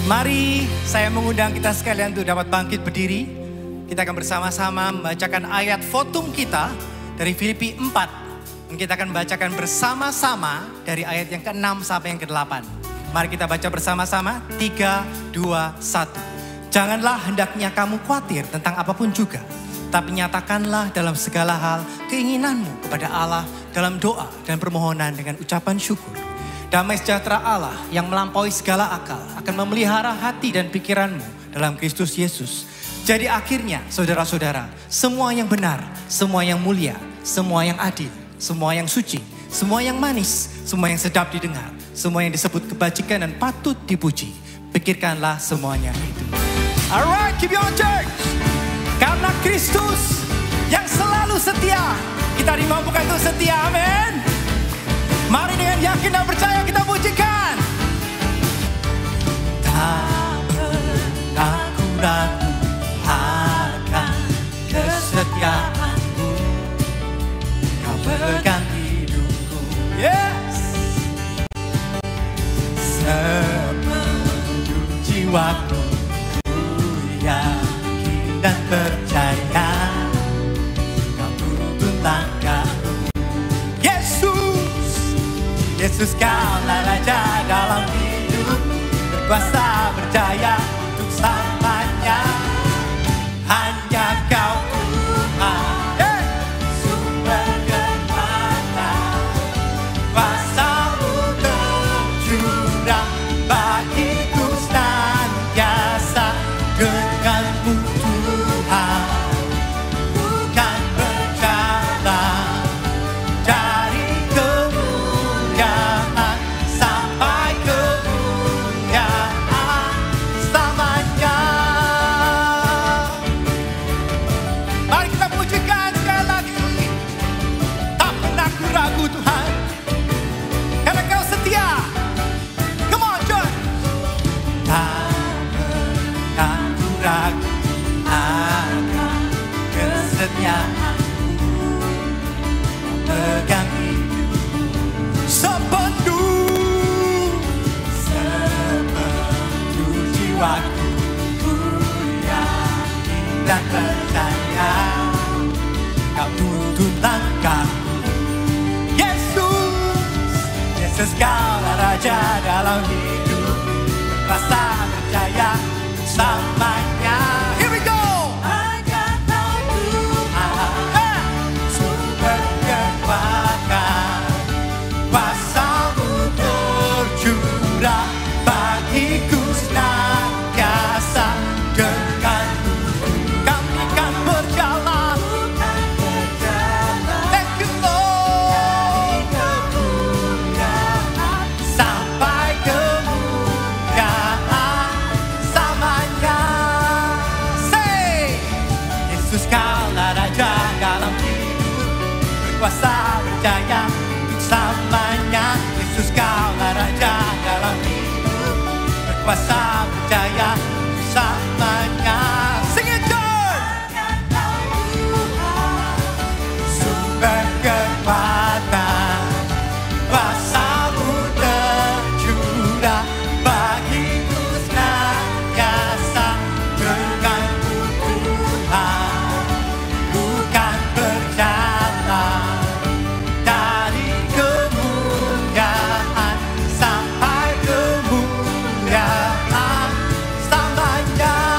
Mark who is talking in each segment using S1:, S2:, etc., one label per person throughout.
S1: Mari saya mengundang kita sekalian untuk dapat bangkit berdiri. Kita akan bersama-sama membacakan ayat fotum kita dari Filipi 4. Dan kita akan bacakan bersama-sama dari ayat yang ke-6 sampai yang ke-8. Mari kita baca bersama-sama. 3, 2, 1. Janganlah hendaknya kamu khawatir tentang apapun juga. Tapi nyatakanlah dalam segala hal keinginanmu kepada Allah dalam doa dan permohonan dengan ucapan syukur. Damai sejahtera Allah yang melampaui segala akal akan memelihara hati dan pikiranmu dalam Kristus Yesus. Jadi akhirnya saudara-saudara, semua yang benar, semua yang mulia, semua yang adil, semua yang suci, semua yang manis, semua yang sedap didengar, semua yang disebut kebajikan dan patut dipuji, pikirkanlah semuanya itu. Alright, keep your church. Karena Kristus yang selalu setia, kita dimampukan untuk setia, amin. Mari dengan yakin dan percaya kita pujikan. Tak pernah ku ragu akan kesetiaanmu, kau pegang hidupku. Yes. Sepenuh jiwaku ku yakin dan percaya, kau tuntun langkahku. Yesus kaulah Raja dalam hidup, berkuasa berjaya untuk selamanya. Hanya Kau Tuhan, sumber kekuatan, kuasa-Mu tercurah bagiku senantiasa. Dengan-Mu Tuhan, bukan berjalan dari pegang sepenuh jiwaku, ku yakin dan percaya, Kau tuntun langkahku. Yesus kaulah Raja dalam hidup, berkuasa berjaya selamanya. Here we go. Bagiku senantiasa, dengan-Mu kami kan berjalan. Thank you Lord. Sampai kemuliaan selamanya. Say, Yesus kaulah Raja dalam hidup, berkuasa berjaya untuk selamanya. Yesus kaulah Raja dalam hidup, berkuasa berjaya selamanya. Sing it church. Sumber kekuatan, kuasa-Mu tercurah bagiku senantiasa. Dengan-Mu Tuhan, bukan berjalan dari kemuliaan sampai kemuliaan selamanya.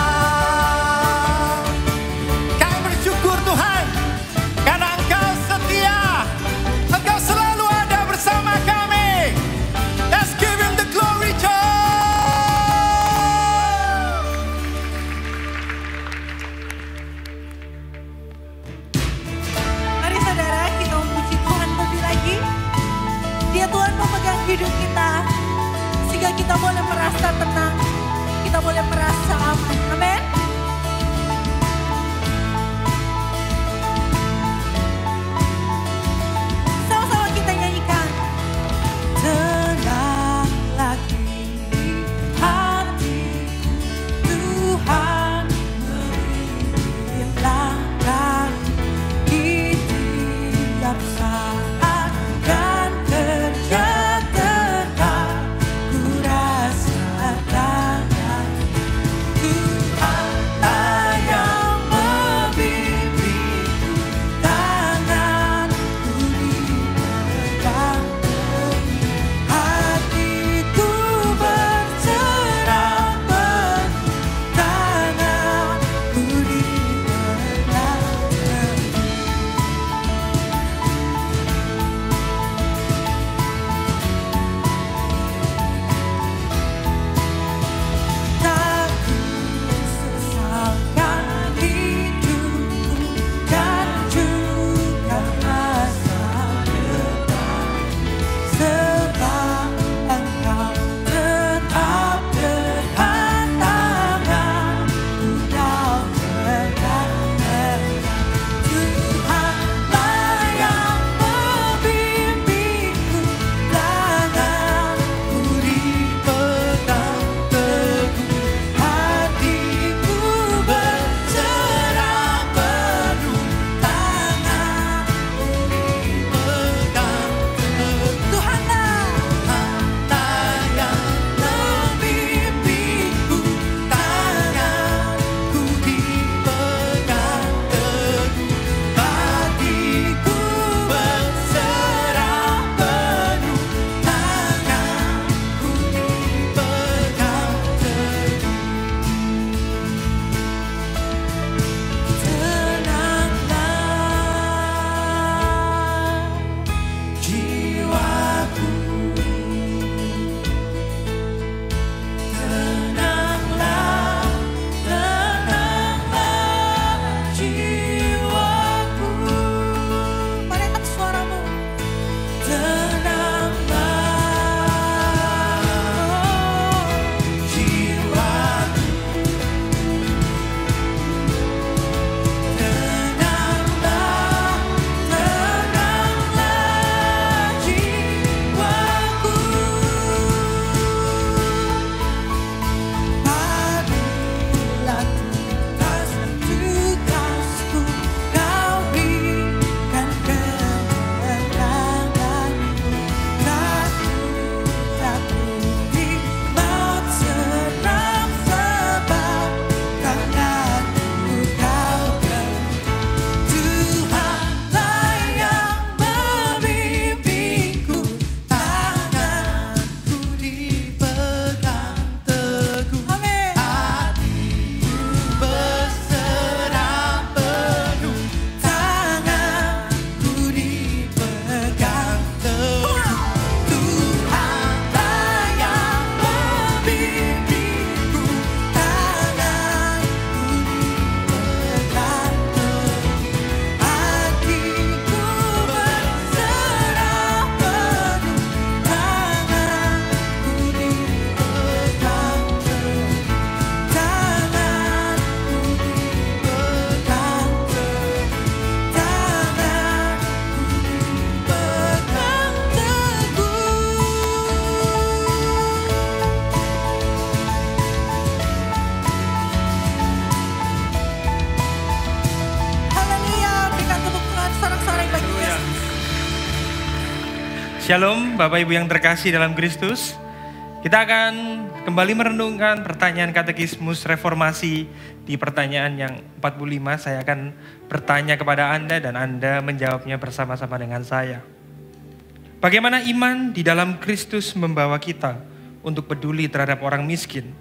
S2: Shalom Bapak Ibu yang terkasih dalam Kristus. Kita akan kembali merenungkan pertanyaan katekismus reformasi. Di pertanyaan yang 45 saya akan bertanya kepada Anda dan Anda menjawabnya bersama-sama dengan saya. Bagaimana iman di dalam Kristus membawa kita untuk peduli terhadap orang miskin?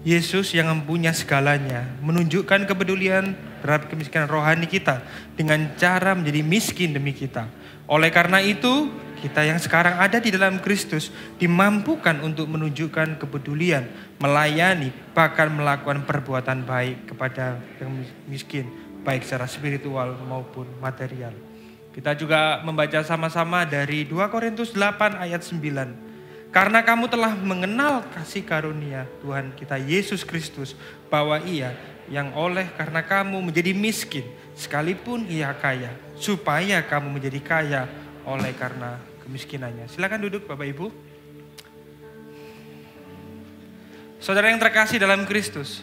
S2: Yesus yang mempunyai segalanya menunjukkan kepedulian terhadap kemiskinan rohani kita dengan cara menjadi miskin demi kita. Oleh karena itu, kita yang sekarang ada di dalam Kristus dimampukan untuk menunjukkan kepedulian, melayani, bahkan melakukan perbuatan baik kepada yang miskin, baik secara spiritual maupun material. Kita juga membaca sama-sama dari 2 Korintus 8 ayat 9. Karena kamu telah mengenal kasih karunia Tuhan kita Yesus Kristus, bahwa Ia yang oleh karena kamu menjadi miskin, sekalipun Ia kaya, supaya kamu menjadi kaya oleh karena kemiskinannya. Silakan duduk Bapak Ibu. Saudara yang terkasih dalam Kristus,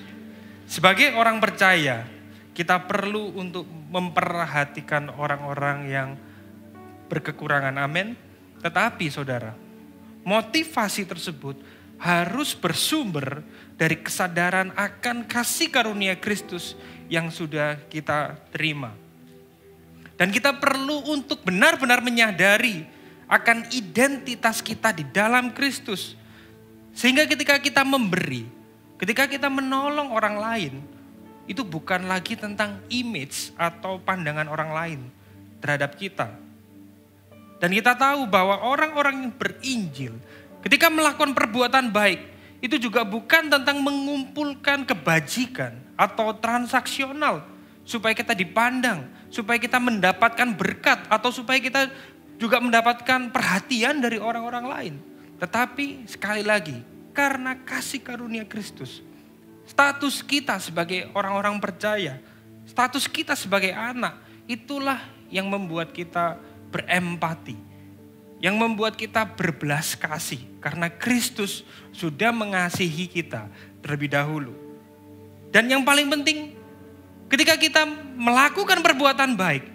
S2: sebagai orang percaya, kita perlu untuk memperhatikan orang-orang yang berkekurangan. Amin. Tetapi saudara, motivasi tersebut harus bersumber dari kesadaran akan kasih karunia Kristus yang sudah kita terima. Dan kita perlu untuk benar-benar menyadari akan identitas kita di dalam Kristus. Sehingga ketika kita memberi, ketika kita menolong orang lain, itu bukan lagi tentang image atau pandangan orang lain terhadap kita. Dan kita tahu bahwa orang-orang yang berinjil ketika melakukan perbuatan baik itu juga bukan tentang mengumpulkan kebajikan atau transaksional supaya kita dipandang, supaya kita mendapatkan berkat atau supaya kita juga mendapatkan perhatian dari orang-orang lain. Tetapi sekali lagi, karena kasih karunia Kristus, status kita sebagai orang-orang percaya, status kita sebagai anak, itulah yang membuat kita berempati, yang membuat kita berbelas kasih karena Kristus sudah mengasihi kita terlebih dahulu. Dan yang paling penting, ketika kita melakukan perbuatan baik,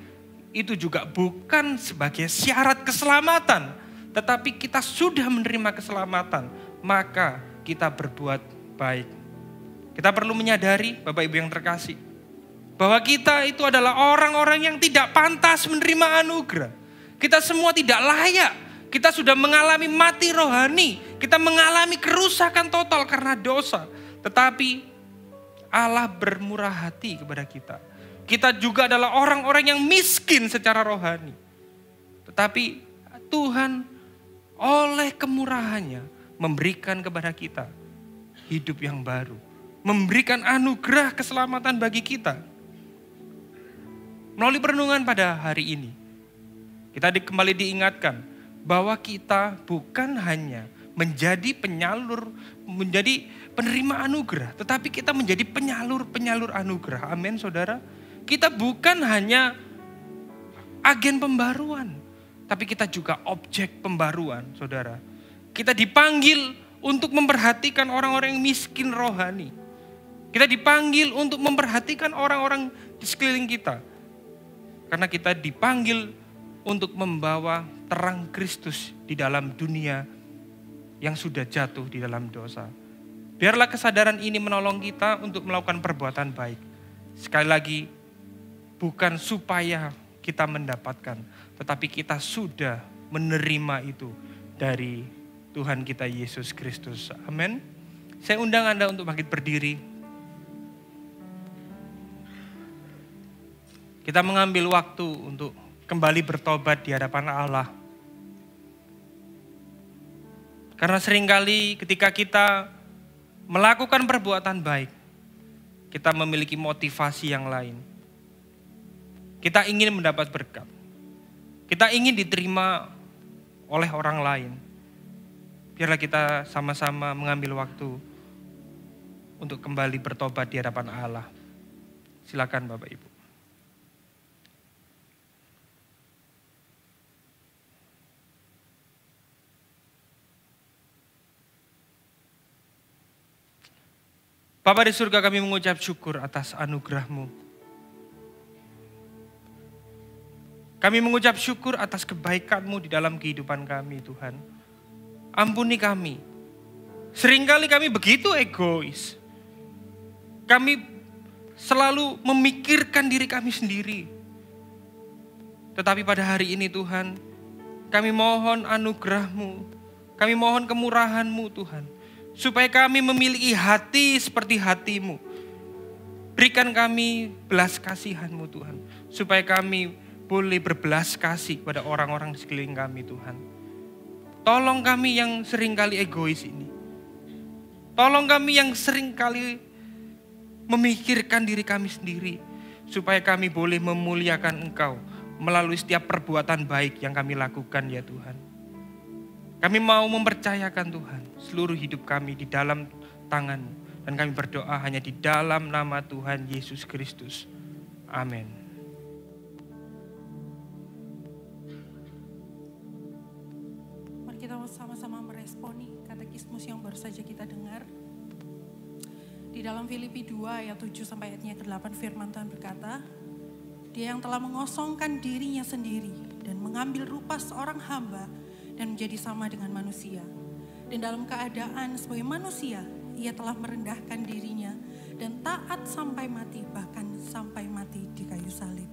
S2: itu juga bukan sebagai syarat keselamatan, tetapi kita sudah menerima keselamatan, maka kita berbuat baik. Kita perlu menyadari, Bapak Ibu yang terkasih, bahwa kita itu adalah orang-orang yang tidak pantas menerima anugerah. Kita semua tidak layak. Kita sudah mengalami mati rohani. Kita mengalami kerusakan total karena dosa. Tetapi Allah bermurah hati kepada kita. Kita juga adalah orang-orang yang miskin secara rohani. Tetapi Tuhan oleh kemurahannya memberikan kepada kita hidup yang baru. Memberikan anugerah keselamatan bagi kita. Melalui perenungan pada hari ini, kita kembali diingatkan bahwa kita bukan hanya menjadi penyalur, menjadi penerima anugerah, tetapi kita menjadi penyalur-penyalur anugerah. Amin, saudara. Kita bukan hanya agen pembaruan, tapi kita juga objek pembaruan, saudara. Kita dipanggil untuk memperhatikan orang-orang yang miskin rohani. Kita dipanggil untuk memperhatikan orang-orang di sekeliling kita. Karena kita dipanggil untuk membawa terang Kristus di dalam dunia yang sudah jatuh di dalam dosa. Biarlah kesadaran ini menolong kita untuk melakukan perbuatan baik. Sekali lagi, bukan supaya kita mendapatkan, tetapi kita sudah menerima itu dari Tuhan kita Yesus Kristus. Amin. Saya undang Anda untuk bangkit berdiri. Kita mengambil waktu untuk kembali bertobat di hadapan Allah. Karena seringkali ketika kita melakukan perbuatan baik, kita memiliki motivasi yang lain. Kita ingin mendapat berkat. Kita ingin diterima oleh orang lain. Biarlah kita sama-sama mengambil waktu untuk kembali bertobat di hadapan Allah. Silakan Bapak Ibu. Bapa di surga, kami mengucap syukur atas anugerah-Mu. Kami mengucap syukur atas kebaikan-Mu di dalam kehidupan kami Tuhan. Ampuni kami. Seringkali kami begitu egois. Kami selalu memikirkan diri kami sendiri. Tetapi pada hari ini Tuhan, kami mohon anugerah-Mu. Kami mohon kemurahan-Mu Tuhan. Supaya kami memiliki hati seperti hati-Mu. Berikan kami belas kasihan-Mu Tuhan. Supaya kami boleh berbelas kasih kepada orang-orang di sekeliling kami Tuhan. Tolong kami yang seringkali egois ini. Tolong kami yang seringkali memikirkan diri kami sendiri. Supaya kami boleh memuliakan Engkau melalui setiap perbuatan baik yang kami lakukan ya Tuhan. Kami mau mempercayakan Tuhan seluruh hidup kami di dalam tangan-Mu. Dan kami berdoa hanya di dalam nama Tuhan Yesus Kristus. Amin.
S3: Kita sama-sama meresponi katekismus yang baru saja kita dengar. Di dalam Filipi 2 ayat 7 sampai ayatnya ke-8 firman Tuhan berkata, Dia yang telah mengosongkan dirinya sendiri dan mengambil rupa seorang hamba dan menjadi sama dengan manusia. Dan dalam keadaan sebagai manusia, Ia telah merendahkan dirinya dan taat sampai mati, bahkan sampai mati di kayu salib.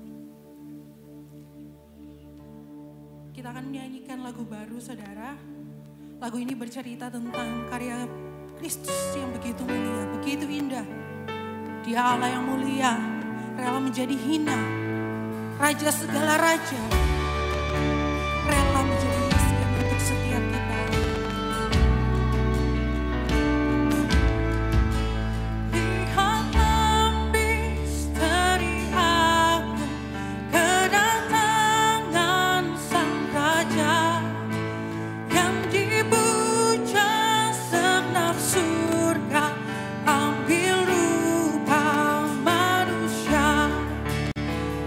S3: Kita akan menyanyikan lagu baru, saudara. Lagu ini bercerita tentang karya Kristus yang begitu mulia, begitu indah. Dia Allah yang mulia, rela menjadi hina. Raja segala raja, rela menjadi miskin untuk setiap kita. Lihatlah misteri agung, kedatangan Sang Raja yang dipuja segenap surga, ambil rupa manusia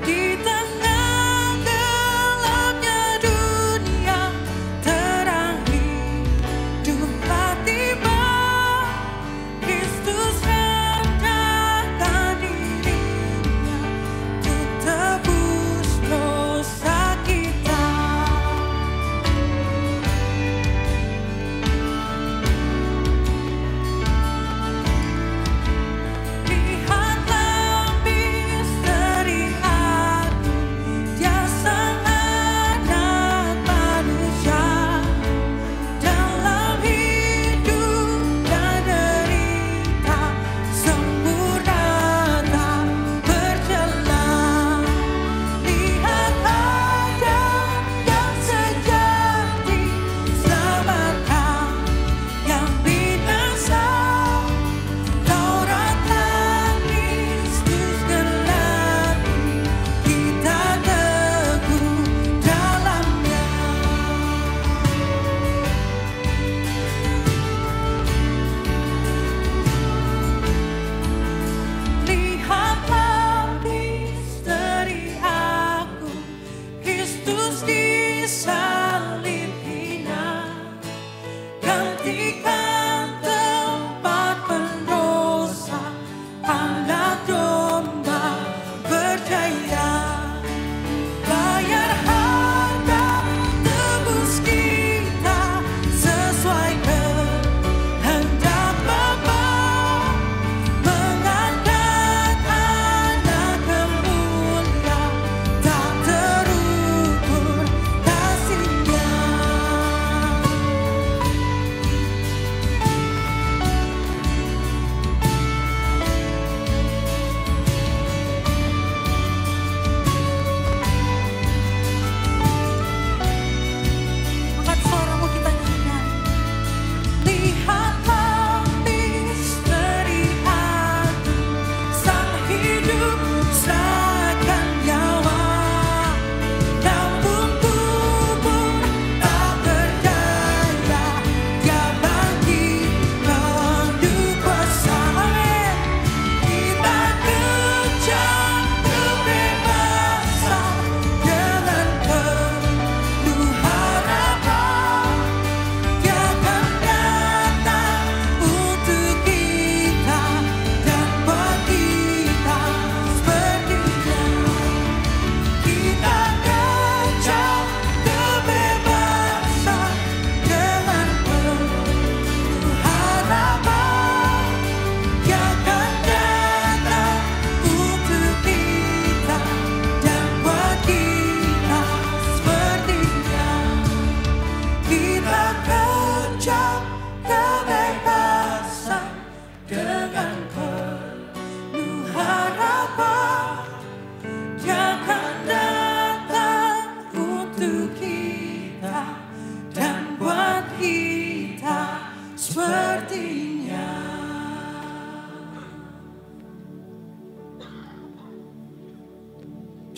S3: di tengah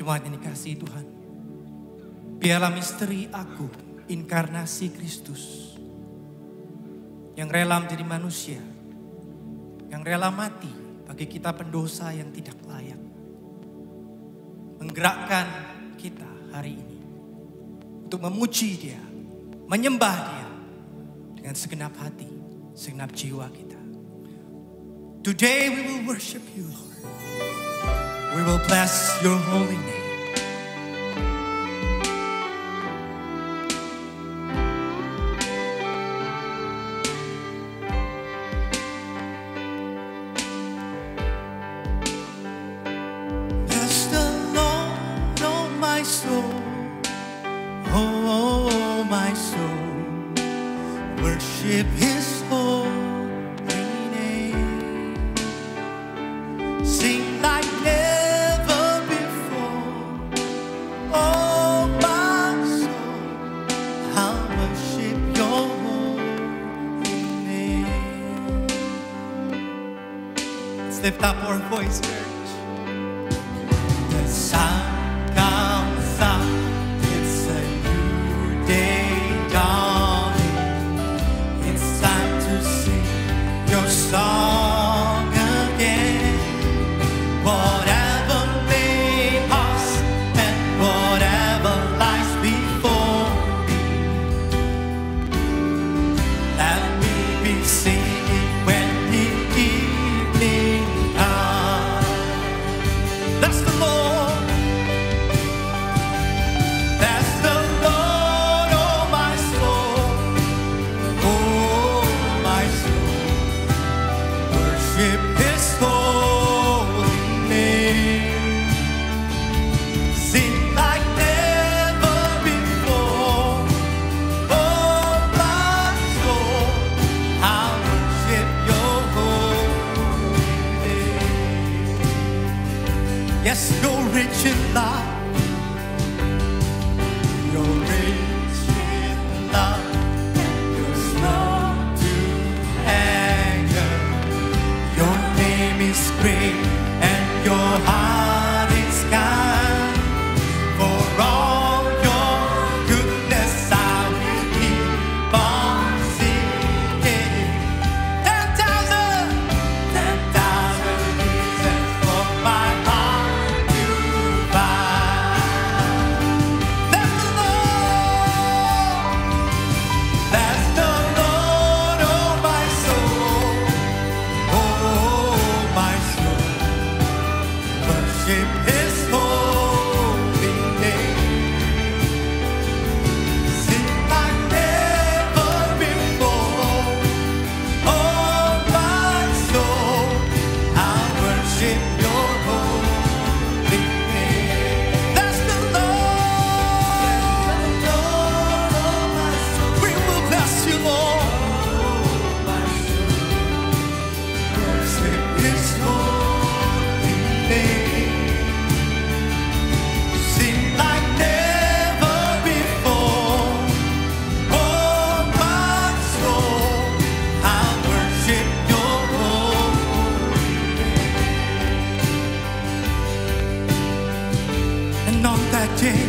S1: Jemaat yang dikasihi Tuhan. Biarlah misteri aku, inkarnasi Kristus. Yang rela menjadi manusia. Yang rela mati bagi kita pendosa yang tidak layak. Menggerakkan kita hari ini. Untuk memuji Dia. Menyembah Dia. Dengan segenap hati, segenap jiwa kita. Today we will worship you, Lord. We will bless your holy name. Bless the Lord, oh my soul. Oh my soul. Worship his holy name. Sing like never before. Oh my soul, I'll worship your holy name. Let's lift up our voice, church. The sun comes up, it's a new day dawning. It's time to sing your song again. Whatever may pass and whatever lies before me, let me be singing when the evening comes. That's the Lord. That's the Lord, oh my soul. Oh my soul. Worship his holy name. Sing like never before. Oh my soul, I'll worship your holy name. Yes, you're rich in love. You're rich in love. You're slow to anger. Your name is great and your heart is kind. For all your goodness I will keep on singing. 10,000 reasons for my heart to find. That's the Lord. That's the Lord, oh my soul. Oh my soul. Worship his holy name. Sing like never before. Oh my soul, I'll worship your holy name. That's the Lord, oh my soul. We will bless you, Lord. Worship his holy name. Sing like never before. Oh my soul, I'll worship your holy name. And on that day,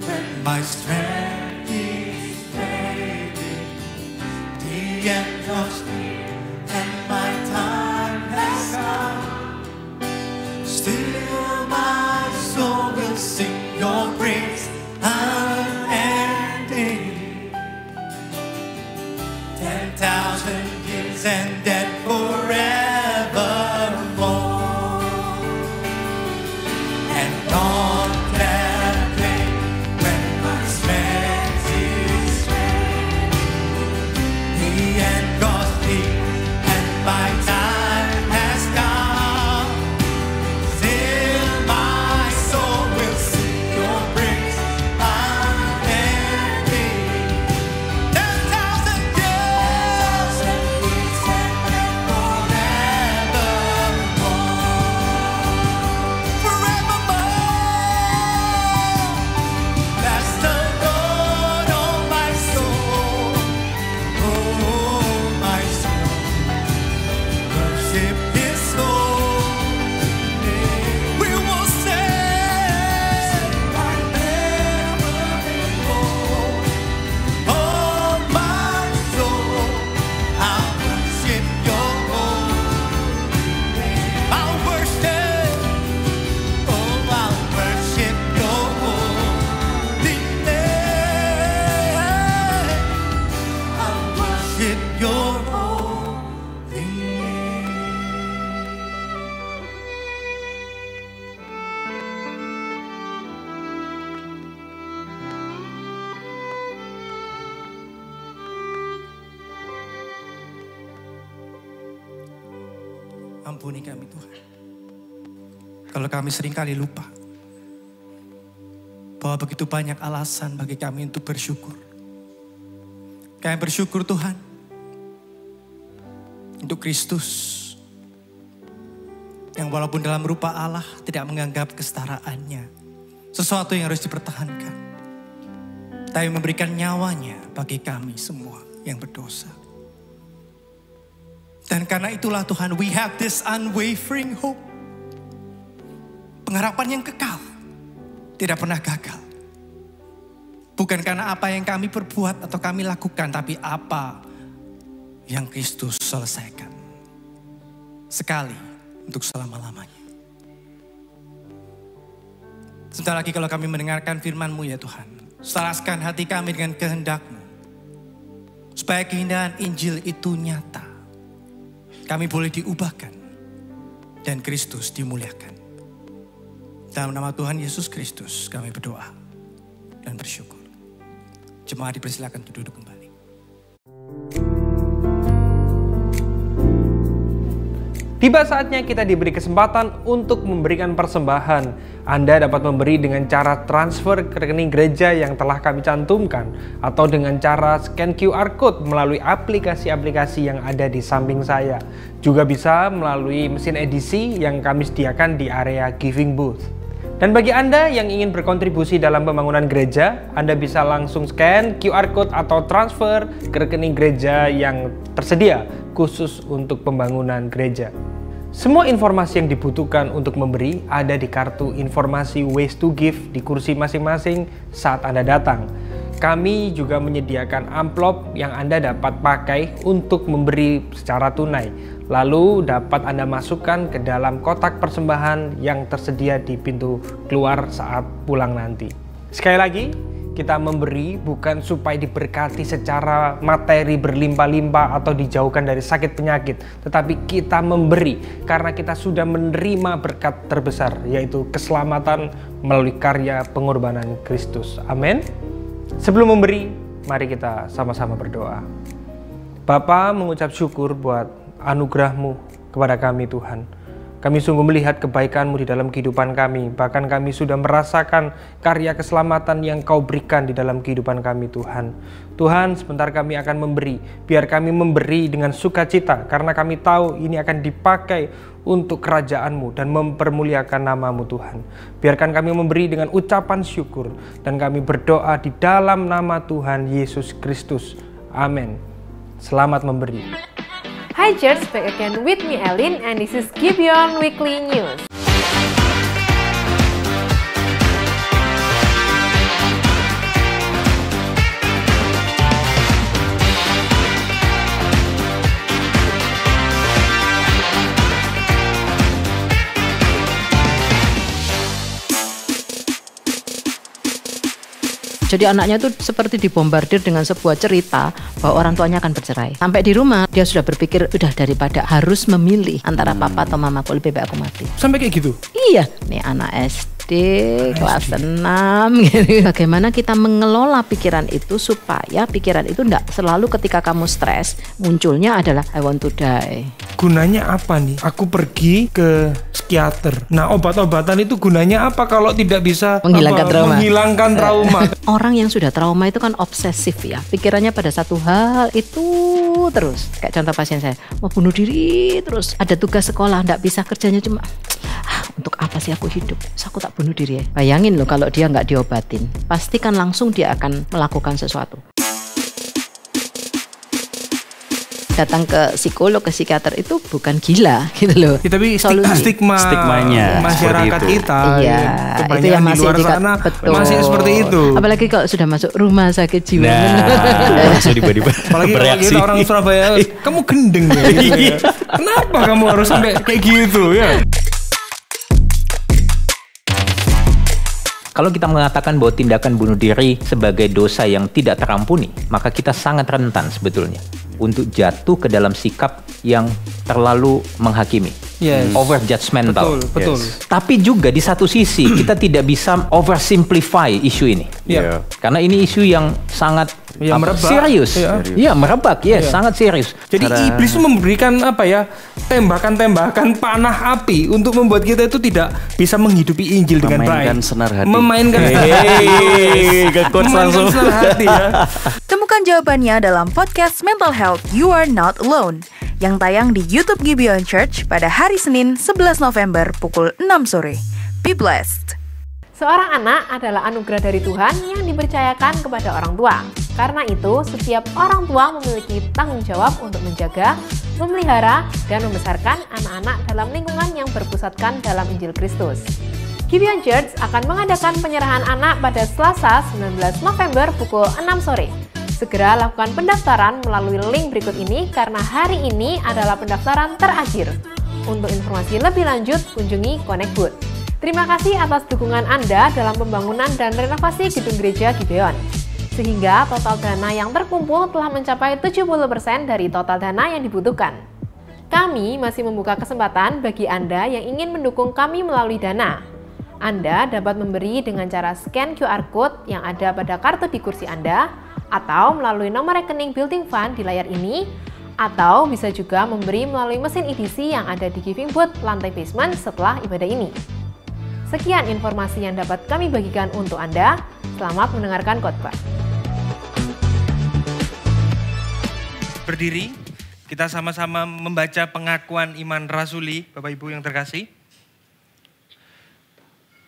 S1: when my strength is fading, the end draws near and my time has come. Still my soul will sing your praise unending. 10,000 years and then forevermore. And on that day when my strength is fading, the end draws near and my time has come. Still my soul will sing your praise unending. 10,000 years and worship his soul. Ampuni kami Tuhan. Kalau kami seringkali lupa bahwa begitu banyak alasan bagi kami untuk bersyukur. Kami bersyukur Tuhan untuk Kristus yang walaupun dalam rupa Allah tidak menganggap kesetaraannya sesuatu yang harus dipertahankan, tapi memberikan nyawanya bagi kami semua yang berdosa. Dan karena itulah Tuhan, we have this unwavering hope. Pengharapan yang kekal, tidak pernah gagal. Bukan karena apa yang kami perbuat atau kami lakukan, tapi apa yang Kristus selesaikan. Sekali untuk selama-lamanya. Sebentar lagi kalau kami mendengarkan firman-Mu ya Tuhan, selaraskan hati kami dengan kehendak-Mu. Supaya keindahan Injil itu nyata. Kami boleh diubahkan dan Kristus dimuliakan. Dalam nama Tuhan Yesus Kristus kami berdoa dan bersyukur. Jemaat dipersilakan untuk duduk kembali.
S2: Tiba saatnya kita diberi kesempatan untuk memberikan persembahan. Anda dapat memberi dengan cara transfer ke rekening gereja yang telah kami cantumkan, atau dengan cara scan QR Code melalui aplikasi-aplikasi yang ada di samping saya. Juga bisa melalui mesin edisi yang kami sediakan di area giving booth. Dan bagi Anda yang ingin berkontribusi dalam pembangunan gereja, Anda bisa langsung scan QR Code atau transfer ke rekening gereja yang tersedia khusus untuk pembangunan gereja. Semua informasi yang dibutuhkan untuk memberi ada di kartu informasi Ways to Give di kursi masing-masing saat Anda datang. Kami juga menyediakan amplop yang Anda dapat pakai untuk memberi secara tunai. Lalu dapat Anda masukkan ke dalam kotak persembahan yang tersedia di pintu keluar saat pulang nanti. Sekali lagi, kita memberi bukan supaya diberkati secara materi berlimpah-limpah atau dijauhkan dari sakit penyakit. Tetapi kita memberi karena kita sudah menerima berkat terbesar, yaitu keselamatan melalui karya pengorbanan Kristus. Amin. Sebelum memberi, mari kita sama-sama berdoa. Bapa, mengucap syukur buat anugerah-Mu kepada kami Tuhan. Kami sungguh melihat kebaikan-Mu di dalam kehidupan kami. Bahkan kami sudah merasakan karya keselamatan yang Kau berikan di dalam kehidupan kami Tuhan. Tuhan, sebentar kami akan memberi. Biar kami memberi dengan sukacita. Karena kami tahu ini akan dipakai untuk kerajaan-Mu dan mempermuliakan nama-Mu Tuhan. Biarkan kami memberi dengan ucapan syukur. Dan kami berdoa di dalam nama Tuhan Yesus Kristus. Amin. Selamat memberi.
S4: Hi Church, back again with me Elin and this is Gibeon Weekly News.
S5: Jadi anaknya itu seperti dibombardir dengan sebuah cerita bahwa orang tuanya akan bercerai. Sampai di rumah dia sudah berpikir, udah daripada harus memilih antara papa atau mamaku, lebih baik aku mati.
S2: Sampai kayak gitu?
S5: Iya, nih anak SD kelas 6 gitu. Bagaimana kita mengelola pikiran itu supaya pikiran itu enggak selalu ketika kamu stres munculnya adalah I want to die.
S2: Gunanya apa nih? Aku pergi ke psikiater. Nah, obat-obatan itu gunanya apa kalau tidak bisa menghilangkan trauma?
S5: Orang yang sudah trauma itu kan obsesif ya. Pikirannya pada satu hal itu terus. Kayak contoh pasien saya, mau bunuh diri terus. Ada tugas sekolah, enggak bisa, kerjanya cuma untuk apa sih aku hidup? So, aku tak bunuh diri ya. Bayangin loh kalau dia nggak diobatin. Pasti kan langsung dia akan melakukan sesuatu. Datang ke psikolog, ke psikiater itu bukan gila gitu loh.
S2: Ya, tapi stigmanya masyarakat kita,
S5: iya, itu yang masih
S2: di luar sana masih seperti itu.
S5: Apalagi kalau sudah masuk rumah sakit jiwa.
S2: Langsung tiba-tiba. Apalagi kalau kita orang Surabaya, kamu gendeng ya. Kenapa kamu harus sampai kayak gitu ya?
S6: Kalau kita mengatakan bahwa tindakan bunuh diri sebagai dosa yang tidak terampuni, maka kita sangat rentan sebetulnya untuk jatuh ke dalam sikap yang terlalu menghakimi. over judgmental.
S7: Betul.
S6: Tapi juga di satu sisi kita tidak bisa oversimplify isu ini. Karena ini isu yang sangat
S7: merebak.
S6: Serius. Iya, merebak, sangat serius.
S7: Jadi iblis itu memberikan tembakan-tembakan panah api untuk membuat kita itu tidak bisa menghidupi Injil dengan baik. Memainkan senar hati ya.
S8: Temukan jawabannya dalam podcast Mental Health You Are Not Alone yang tayang di YouTube Gibeon Church pada hari Senin 11 November pukul 6 sore. Be blessed.
S4: Seorang anak adalah anugerah dari Tuhan yang dipercayakan kepada orang tua. Karena itu, setiap orang tua memiliki tanggung jawab untuk menjaga, memelihara, dan membesarkan anak-anak dalam lingkungan yang berpusatkan dalam Injil Kristus. Gibeon Church akan mengadakan penyerahan anak pada Selasa 19 November pukul 6 sore. Segera lakukan pendaftaran melalui link berikut ini karena hari ini adalah pendaftaran terakhir. Untuk informasi lebih lanjut, kunjungi Connect Booth. Terima kasih atas dukungan Anda dalam pembangunan dan renovasi gedung gereja Gibeon. Sehingga total dana yang terkumpul telah mencapai 70% dari total dana yang dibutuhkan. Kami masih membuka kesempatan bagi Anda yang ingin mendukung kami melalui dana. Anda dapat memberi dengan cara scan QR Code yang ada pada kartu di kursi Anda, atau melalui nomor rekening Building Fund di layar ini, atau bisa juga memberi melalui mesin EDC yang ada di Giving Booth lantai basement setelah ibadah ini. Sekian informasi yang dapat kami bagikan untuk Anda. Selamat mendengarkan khotbah.
S2: Berdiri, kita sama-sama membaca pengakuan iman rasuli, Bapak Ibu yang terkasih.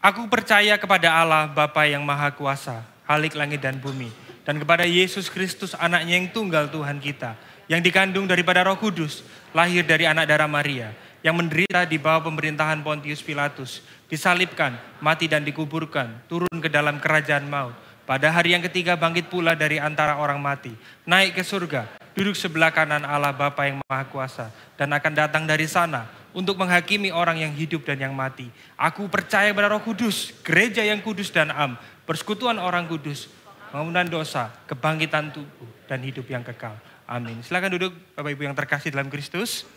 S2: Aku percaya kepada Allah Bapa yang Maha Kuasa, Khalik langit dan bumi, dan kepada Yesus Kristus anaknya yang tunggal Tuhan kita, yang dikandung daripada Roh Kudus, lahir dari anak darah Maria, yang menderita di bawah pemerintahan Pontius Pilatus, disalibkan, mati dan dikuburkan, turun ke dalam kerajaan maut. Pada hari yang ketiga bangkit pula dari antara orang mati, naik ke surga, duduk sebelah kanan Allah Bapa yang Maha Kuasa, dan akan datang dari sana untuk menghakimi orang yang hidup dan yang mati. Aku percaya pada Roh Kudus, gereja yang kudus dan am, persekutuan orang kudus, pengampunan dosa, kebangkitan tubuh, dan hidup yang kekal. Amin. Silakan duduk Bapak Ibu yang terkasih dalam Kristus.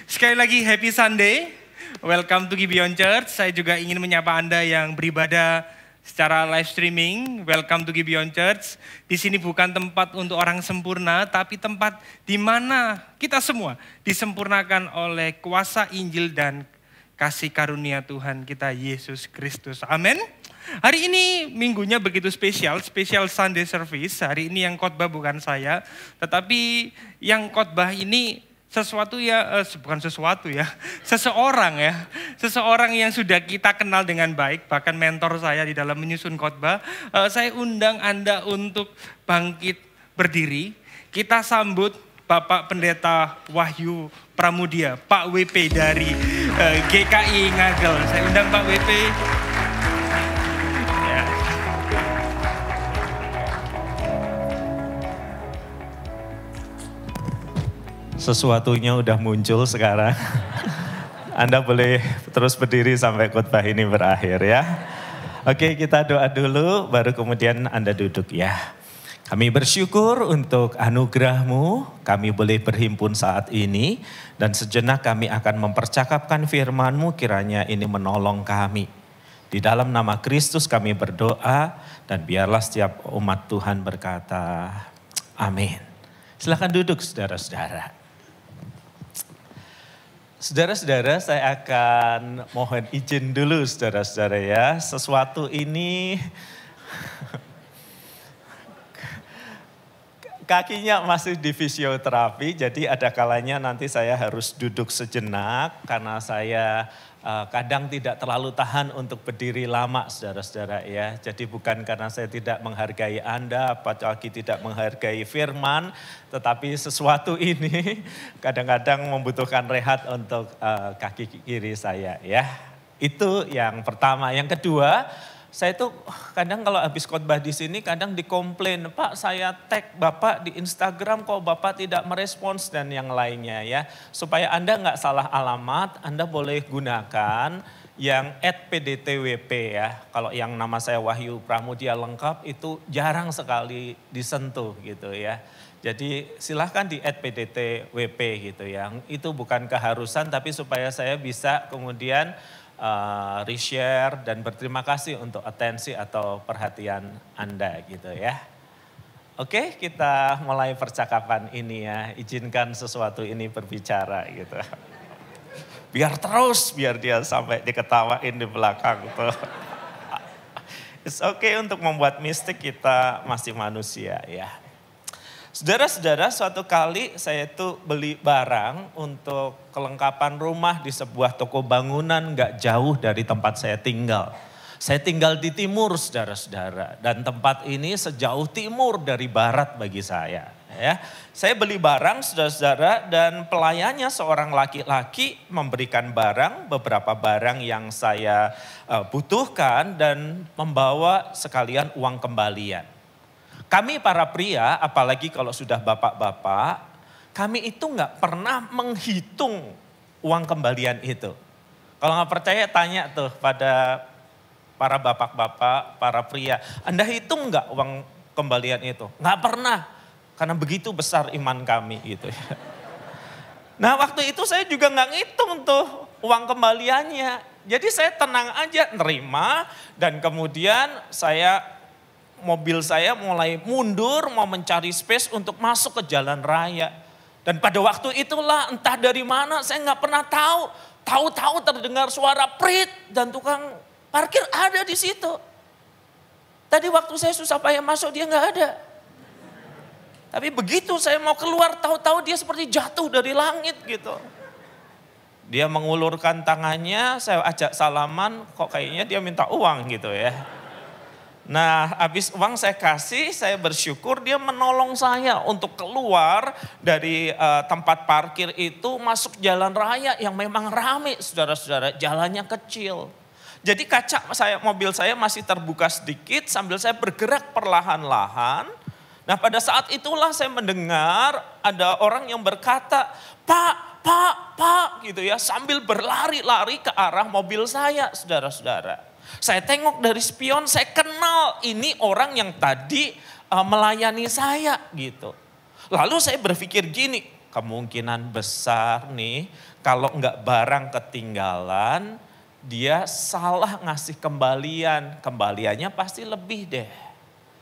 S2: Sekali lagi Happy Sunday. Welcome to Gibeon Church. Saya juga ingin menyapa Anda yang beribadah secara live streaming. Welcome to Gibeon Church. Di sini bukan tempat untuk orang sempurna, tapi tempat di mana kita semua disempurnakan oleh kuasa Injil dan kasih karunia Tuhan kita Yesus Kristus. Amin. Hari ini minggunya begitu spesial Sunday service. Hari ini yang khotbah bukan saya, tetapi yang khotbah ini seseorang yang sudah kita kenal dengan baik, bahkan mentor saya di dalam menyusun khotbah. Saya undang Anda untuk bangkit berdiri. Kita sambut Bapak Pendeta Wahyu Pramudia, Pak WP dari GKI Ngagel. Saya undang Pak WP.
S9: Sesuatunya udah muncul sekarang. Anda boleh terus berdiri sampai khotbah ini berakhir ya. Oke, kita doa dulu baru kemudian Anda duduk ya. Kami bersyukur untuk anugerah-Mu, kami boleh berhimpun saat ini dan sejenak kami akan mempercakapkan firman-Mu, kiranya ini menolong kami. Di dalam nama Kristus kami berdoa dan biarlah setiap umat Tuhan berkata amin. Silakan duduk saudara-saudara. Saudara-saudara, saya akan mohon izin dulu saudara-saudara ya. Sesuatu ini kakinya masih di fisioterapi, jadi ada kalanya nanti saya harus duduk sejenak karena saya kadang tidak terlalu tahan untuk berdiri lama saudara-saudara ya. Jadi bukan karena saya tidak menghargai Anda, apalagi tidak menghargai firman, tetapi sesuatu ini kadang-kadang membutuhkan rehat untuk kaki kiri saya ya. Itu yang pertama. Yang kedua, saya tuh kadang kalau habis khotbah di sini kadang dikomplain, Pak saya tag Bapak di Instagram kok Bapak tidak merespons dan yang lainnya ya. Supaya Anda nggak salah alamat, Anda boleh gunakan yang @pdtwp ya. Kalau yang nama saya Wahyu Pramudia lengkap itu jarang sekali disentuh gitu ya. Jadi silahkan di @pdtwp gitu ya. Itu bukan keharusan tapi supaya saya bisa kemudian reshare dan berterima kasih untuk atensi atau perhatian Anda gitu ya. Oke, kita mulai percakapan ini ya. Izinkan sesuatu ini berbicara gitu. Biar dia sampai diketawain di belakang tuh. It's okay untuk membuat mistik, kita masih manusia ya. Saudara-saudara, suatu kali saya itu beli barang untuk kelengkapan rumah di sebuah toko bangunan gak jauh dari tempat saya tinggal. Saya tinggal di timur, saudara-saudara, dan tempat ini sejauh timur dari barat bagi saya. Ya, saya beli barang, saudara-saudara, dan pelayannya seorang laki-laki memberikan beberapa barang yang saya butuhkan dan membawa sekalian uang kembalian. Kami para pria, apalagi kalau sudah bapak-bapak, kami itu nggak pernah menghitung uang kembalian itu. Kalau nggak percaya tanya tuh pada para bapak-bapak, para pria, Anda hitung nggak uang kembalian itu? Nggak pernah, karena begitu besar iman kami gitu ya. Nah waktu itu saya juga nggak ngitung tuh uang kembaliannya. Jadi saya tenang aja nerima dan kemudian mobil saya mulai mundur mau mencari space untuk masuk ke jalan raya. Dan pada waktu itulah entah dari mana saya nggak pernah tahu. Tahu-tahu terdengar suara prit dan tukang parkir ada di situ. Tadi waktu saya susah payah masuk dia nggak ada. Tapi begitu saya mau keluar tahu-tahu dia seperti jatuh dari langit gitu. Dia mengulurkan tangannya, saya ajak salaman kok kayaknya dia minta uang gitu ya. Nah habis uang saya kasih, saya bersyukur dia menolong saya untuk keluar dari tempat parkir itu masuk jalan raya yang memang ramai saudara-saudara, jalannya kecil. Jadi kaca mobil saya masih terbuka sedikit sambil saya bergerak perlahan-lahan. Nah pada saat itulah saya mendengar ada orang yang berkata, Pak gitu ya sambil berlari-lari ke arah mobil saya saudara-saudara. Saya tengok dari spion, saya kenal ini orang yang tadi melayani saya gitu. Lalu saya berpikir gini, kemungkinan besar nih kalau enggak barang ketinggalan, dia salah ngasih kembalian. Kembaliannya pasti lebih deh.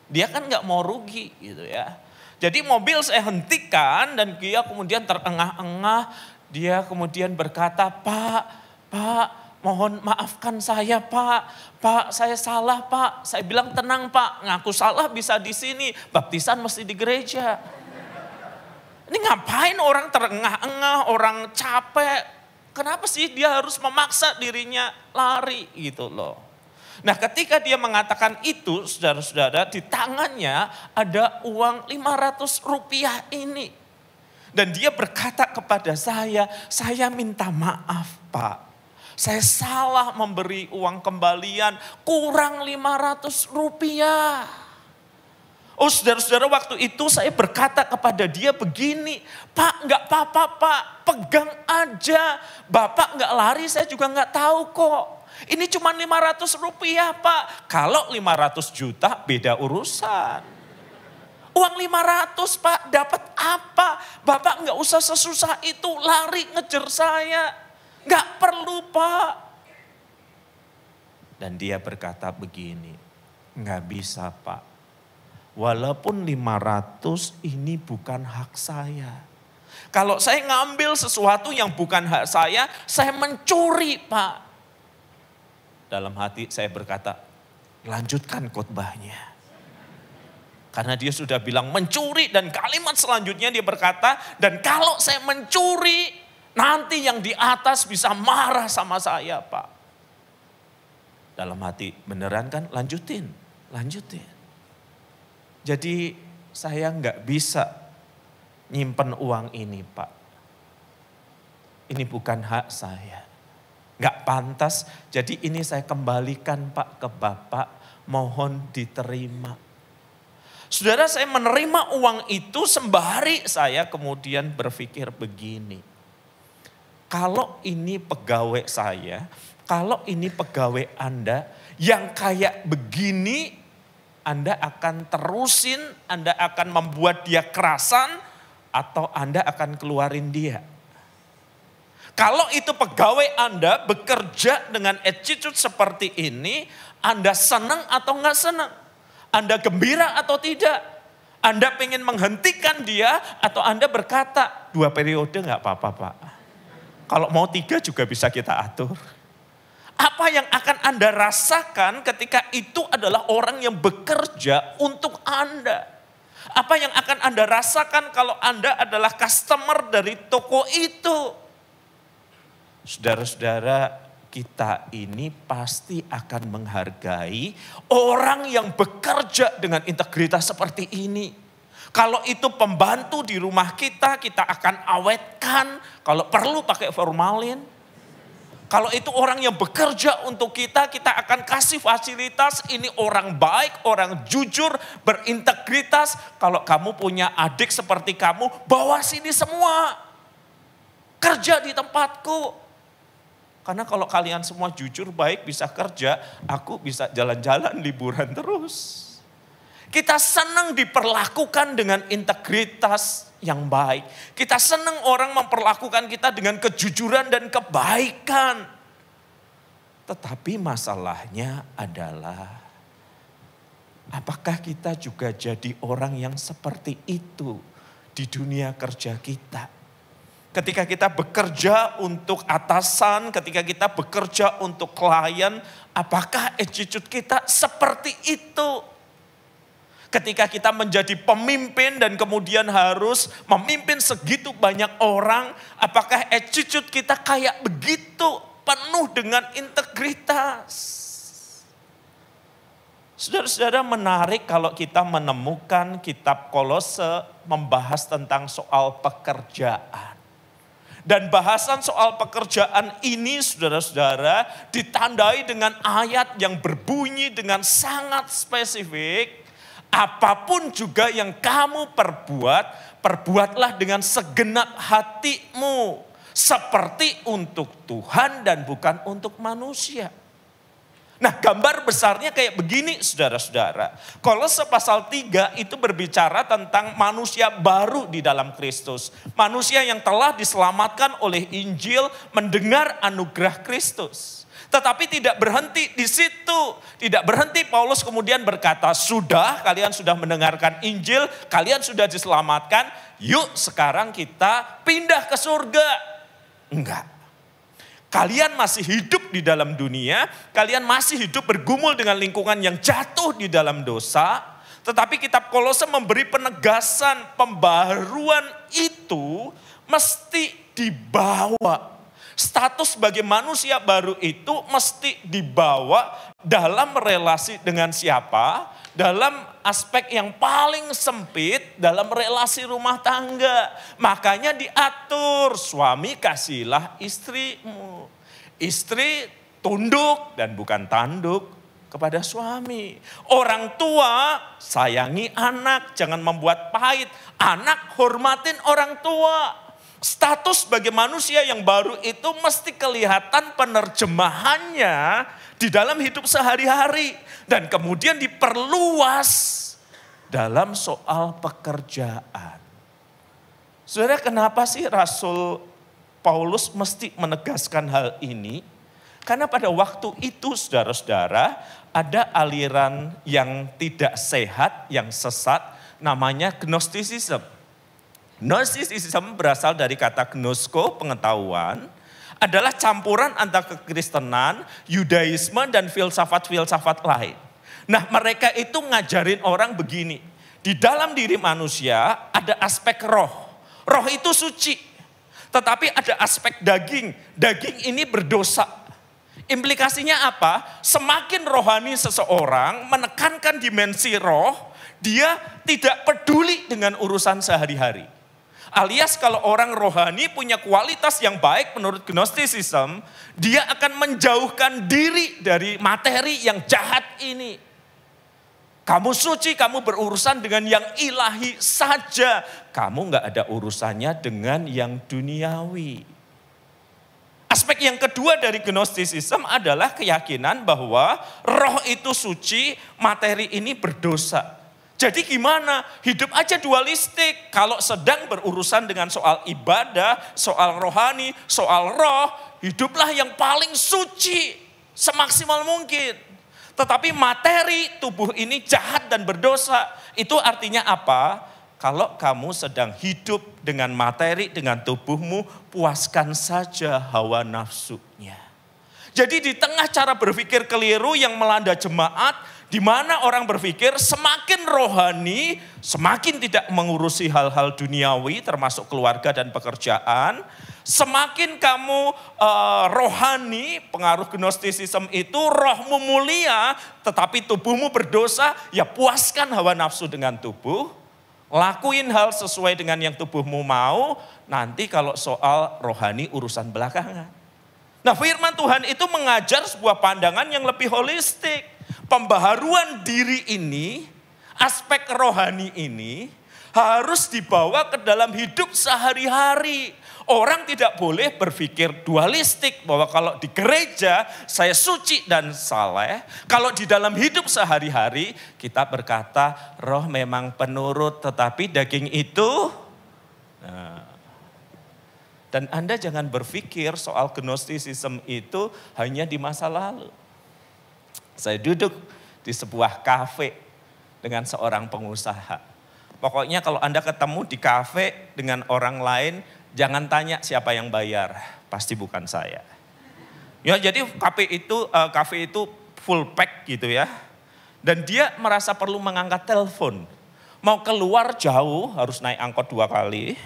S9: Dia kan enggak mau rugi gitu ya. Jadi mobil saya hentikan dan dia kemudian terengah-engah. Dia kemudian berkata, Pak, mohon maafkan saya Pak, saya salah Pak. Saya bilang tenang Pak, ngaku salah bisa di sini, baptisan mesti di gereja. Ini ngapain orang terengah-engah, orang capek. Kenapa sih dia harus memaksa dirinya lari gitu loh. Nah ketika dia mengatakan itu saudara-saudara di tangannya ada uang 500 rupiah ini. Dan dia berkata kepada saya minta maaf Pak. Saya salah memberi uang kembalian kurang 500 rupiah. Oh saudara-saudara waktu itu saya berkata kepada dia begini. Pak enggak apa-apa Pak, pegang aja. Bapak enggak lari saya juga enggak tahu kok. Ini cuma 500 rupiah Pak. Kalau 500 juta beda urusan. Uang 500 Pak dapat apa? Bapak enggak usah sesusah itu lari ngejar saya. Gak perlu Pak. Dan dia berkata begini, gak bisa Pak. Walaupun 500 ini bukan hak saya. Kalau saya ngambil sesuatu yang bukan hak saya mencuri Pak. Dalam hati saya berkata, lanjutkan khotbahnya. Karena dia sudah bilang mencuri dan kalimat selanjutnya dia berkata, dan kalau saya mencuri, nanti yang di atas bisa marah sama saya Pak. Dalam hati beneran kan lanjutin. Jadi saya nggak bisa nyimpen uang ini Pak. Ini bukan hak saya. Nggak pantas, jadi ini saya kembalikan Pak ke Bapak. Mohon diterima. Saudara saya menerima uang itu sembari saya kemudian berpikir begini. Kalau ini pegawai saya, kalau ini pegawai Anda yang kayak begini, Anda akan terusin, Anda akan membuat dia kerasan, atau Anda akan keluarin dia. Kalau itu pegawai Anda bekerja dengan attitude seperti ini, Anda senang atau enggak senang? Anda gembira atau tidak? Anda pengen menghentikan dia atau Anda berkata, 2 periode enggak apa-apa Pak. Kalau mau 3 juga bisa kita atur. Apa yang akan Anda rasakan ketika itu adalah orang yang bekerja untuk Anda? Apa yang akan Anda rasakan kalau Anda adalah customer dari toko itu? Saudara-saudara, kita ini pasti akan menghargai orang yang bekerja dengan integritas seperti ini. Kalau itu pembantu di rumah kita, kita akan awetkan. Kalau perlu pakai formalin. Kalau itu orang yang bekerja untuk kita, kita akan kasih fasilitas. Ini orang baik, orang jujur, berintegritas. Kalau kamu punya adik seperti kamu, bawa sini semua. Kerja di tempatku. Karena kalau kalian semua jujur, baik, bisa kerja, aku bisa jalan-jalan, liburan terus. Kita senang diperlakukan dengan integritas yang baik. Kita senang orang memperlakukan kita dengan kejujuran dan kebaikan. Tetapi masalahnya adalah, apakah kita juga jadi orang yang seperti itu di dunia kerja kita? Ketika kita bekerja untuk atasan, ketika kita bekerja untuk klien, apakah attitude kita seperti itu? Ketika kita menjadi pemimpin dan kemudian harus memimpin segitu banyak orang, apakah attitude kita kayak begitu, penuh dengan integritas? Saudara-saudara, menarik kalau kita menemukan kitab Kolose membahas tentang soal pekerjaan. Dan bahasan soal pekerjaan ini, saudara-saudara, ditandai dengan ayat yang berbunyi dengan sangat spesifik. Apapun juga yang kamu perbuat, perbuatlah dengan segenap hatimu. Seperti untuk Tuhan dan bukan untuk manusia. Nah, gambar besarnya kayak begini, saudara-saudara. Kolose pasal 3 itu berbicara tentang manusia baru di dalam Kristus. Manusia yang telah diselamatkan oleh Injil, mendengar anugerah Kristus. Tetapi tidak berhenti di situ. Tidak berhenti Paulus kemudian berkata, sudah, kalian sudah mendengarkan Injil, kalian sudah diselamatkan, yuk sekarang kita pindah ke surga. Enggak. Kalian masih hidup di dalam dunia, kalian masih hidup bergumul dengan lingkungan yang jatuh di dalam dosa. Tetapi kitab Kolose memberi penegasan pembaharuan itu mesti dibawa. Status sebagai manusia baru itu mesti dibawa dalam relasi dengan siapa? Dalam aspek yang paling sempit, dalam relasi rumah tangga. Makanya diatur, suami kasihilah istrimu. Istri tunduk dan bukan tanduk kepada suami. Orang tua sayangi anak, jangan membuat pahit. Anak hormatin orang tua. Status sebagai manusia yang baru itu mesti kelihatan penerjemahannya di dalam hidup sehari-hari. Dan kemudian diperluas dalam soal pekerjaan. Saudara, kenapa sih Rasul Paulus mesti menegaskan hal ini? Karena pada waktu itu, saudara-saudara, ada aliran yang tidak sehat, yang sesat, namanya Gnosticism. Gnosticism berasal dari kata gnosko, pengetahuan, adalah campuran antara kekristenan, Yudaisme, dan filsafat-filsafat lain. Nah, mereka itu ngajarin orang begini. Di dalam diri manusia ada aspek roh. Roh itu suci. Tetapi ada aspek daging. Daging ini berdosa. Implikasinya apa? Semakin rohani seseorang menekankan dimensi roh, dia tidak peduli dengan urusan sehari-hari. Alias kalau orang rohani punya kualitas yang baik menurut Gnosticism, dia akan menjauhkan diri dari materi yang jahat ini. Kamu suci, kamu berurusan dengan yang ilahi saja. Kamu gak ada urusannya dengan yang duniawi. Aspek Aspek yang kedua dari Gnostisism adalah keyakinan bahwa roh itu suci, materi ini berdosa. Jadi gimana? Hidup aja dualistik. Kalau sedang berurusan dengan soal ibadah, soal rohani, soal roh, hiduplah yang paling suci semaksimal mungkin. Tetapi materi tubuh ini jahat dan berdosa. Itu artinya apa? Kalau kamu sedang hidup dengan materi, dengan tubuhmu, puaskan saja hawa nafsunya. Jadi di tengah cara berpikir keliru yang melanda jemaat, di mana orang berpikir semakin rohani, semakin tidak mengurusi hal-hal duniawi termasuk keluarga dan pekerjaan. Semakin kamu rohani, pengaruh Gnostisism itu rohmu mulia tetapi tubuhmu berdosa, ya puaskan hawa nafsu dengan tubuh. Lakuin hal sesuai dengan yang tubuhmu mau, nanti kalau soal rohani urusan belakangan. Nah, firman Tuhan itu mengajar sebuah pandangan yang lebih holistik. Pembaharuan diri ini, aspek rohani ini harus dibawa ke dalam hidup sehari-hari. Orang tidak boleh berpikir dualistik bahwa kalau di gereja saya suci dan saleh. Kalau di dalam hidup sehari-hari kita berkata roh memang penurut tetapi daging itu. Nah. Dan Anda jangan berpikir soal Gnostisism itu hanya di masa lalu. Saya duduk di sebuah kafe dengan seorang pengusaha. Pokoknya kalau Anda ketemu di kafe dengan orang lain, jangan tanya siapa yang bayar, pasti bukan saya. Ya, jadi kafe itu full pack gitu ya. Dan dia merasa perlu mengangkat telepon. Mau keluar jauh harus naik angkot 2 kali.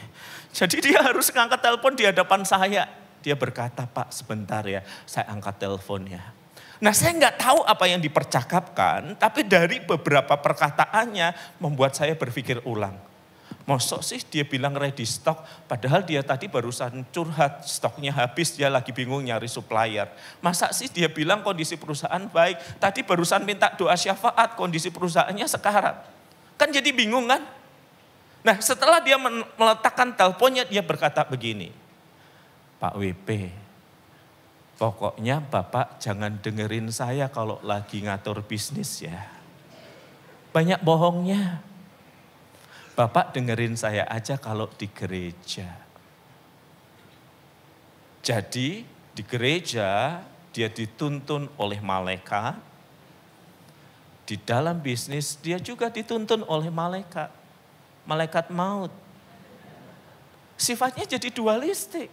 S9: Jadi dia harus mengangkat telepon di hadapan saya. Dia berkata, "Pak, sebentar ya, saya angkat teleponnya." Nah, saya nggak tahu apa yang dipercakapkan, tapi dari beberapa perkataannya membuat saya berpikir ulang. Mosok sih dia bilang ready stock, padahal dia tadi barusan curhat, stoknya habis, dia lagi bingung nyari supplier. Masa sih dia bilang kondisi perusahaan baik, tadi barusan minta doa syafaat, kondisi perusahaannya sekarat. Kan jadi bingung kan? Nah, setelah dia meletakkan teleponnya, dia berkata begini, "Pak WP, pokoknya Bapak jangan dengerin saya kalau lagi ngatur bisnis ya. Banyak bohongnya. Bapak dengerin saya aja kalau di gereja." Jadi di gereja dia dituntun oleh malaikat. Di dalam bisnis dia juga dituntun oleh malaikat. Malaikat maut. Sifatnya jadi dualistik.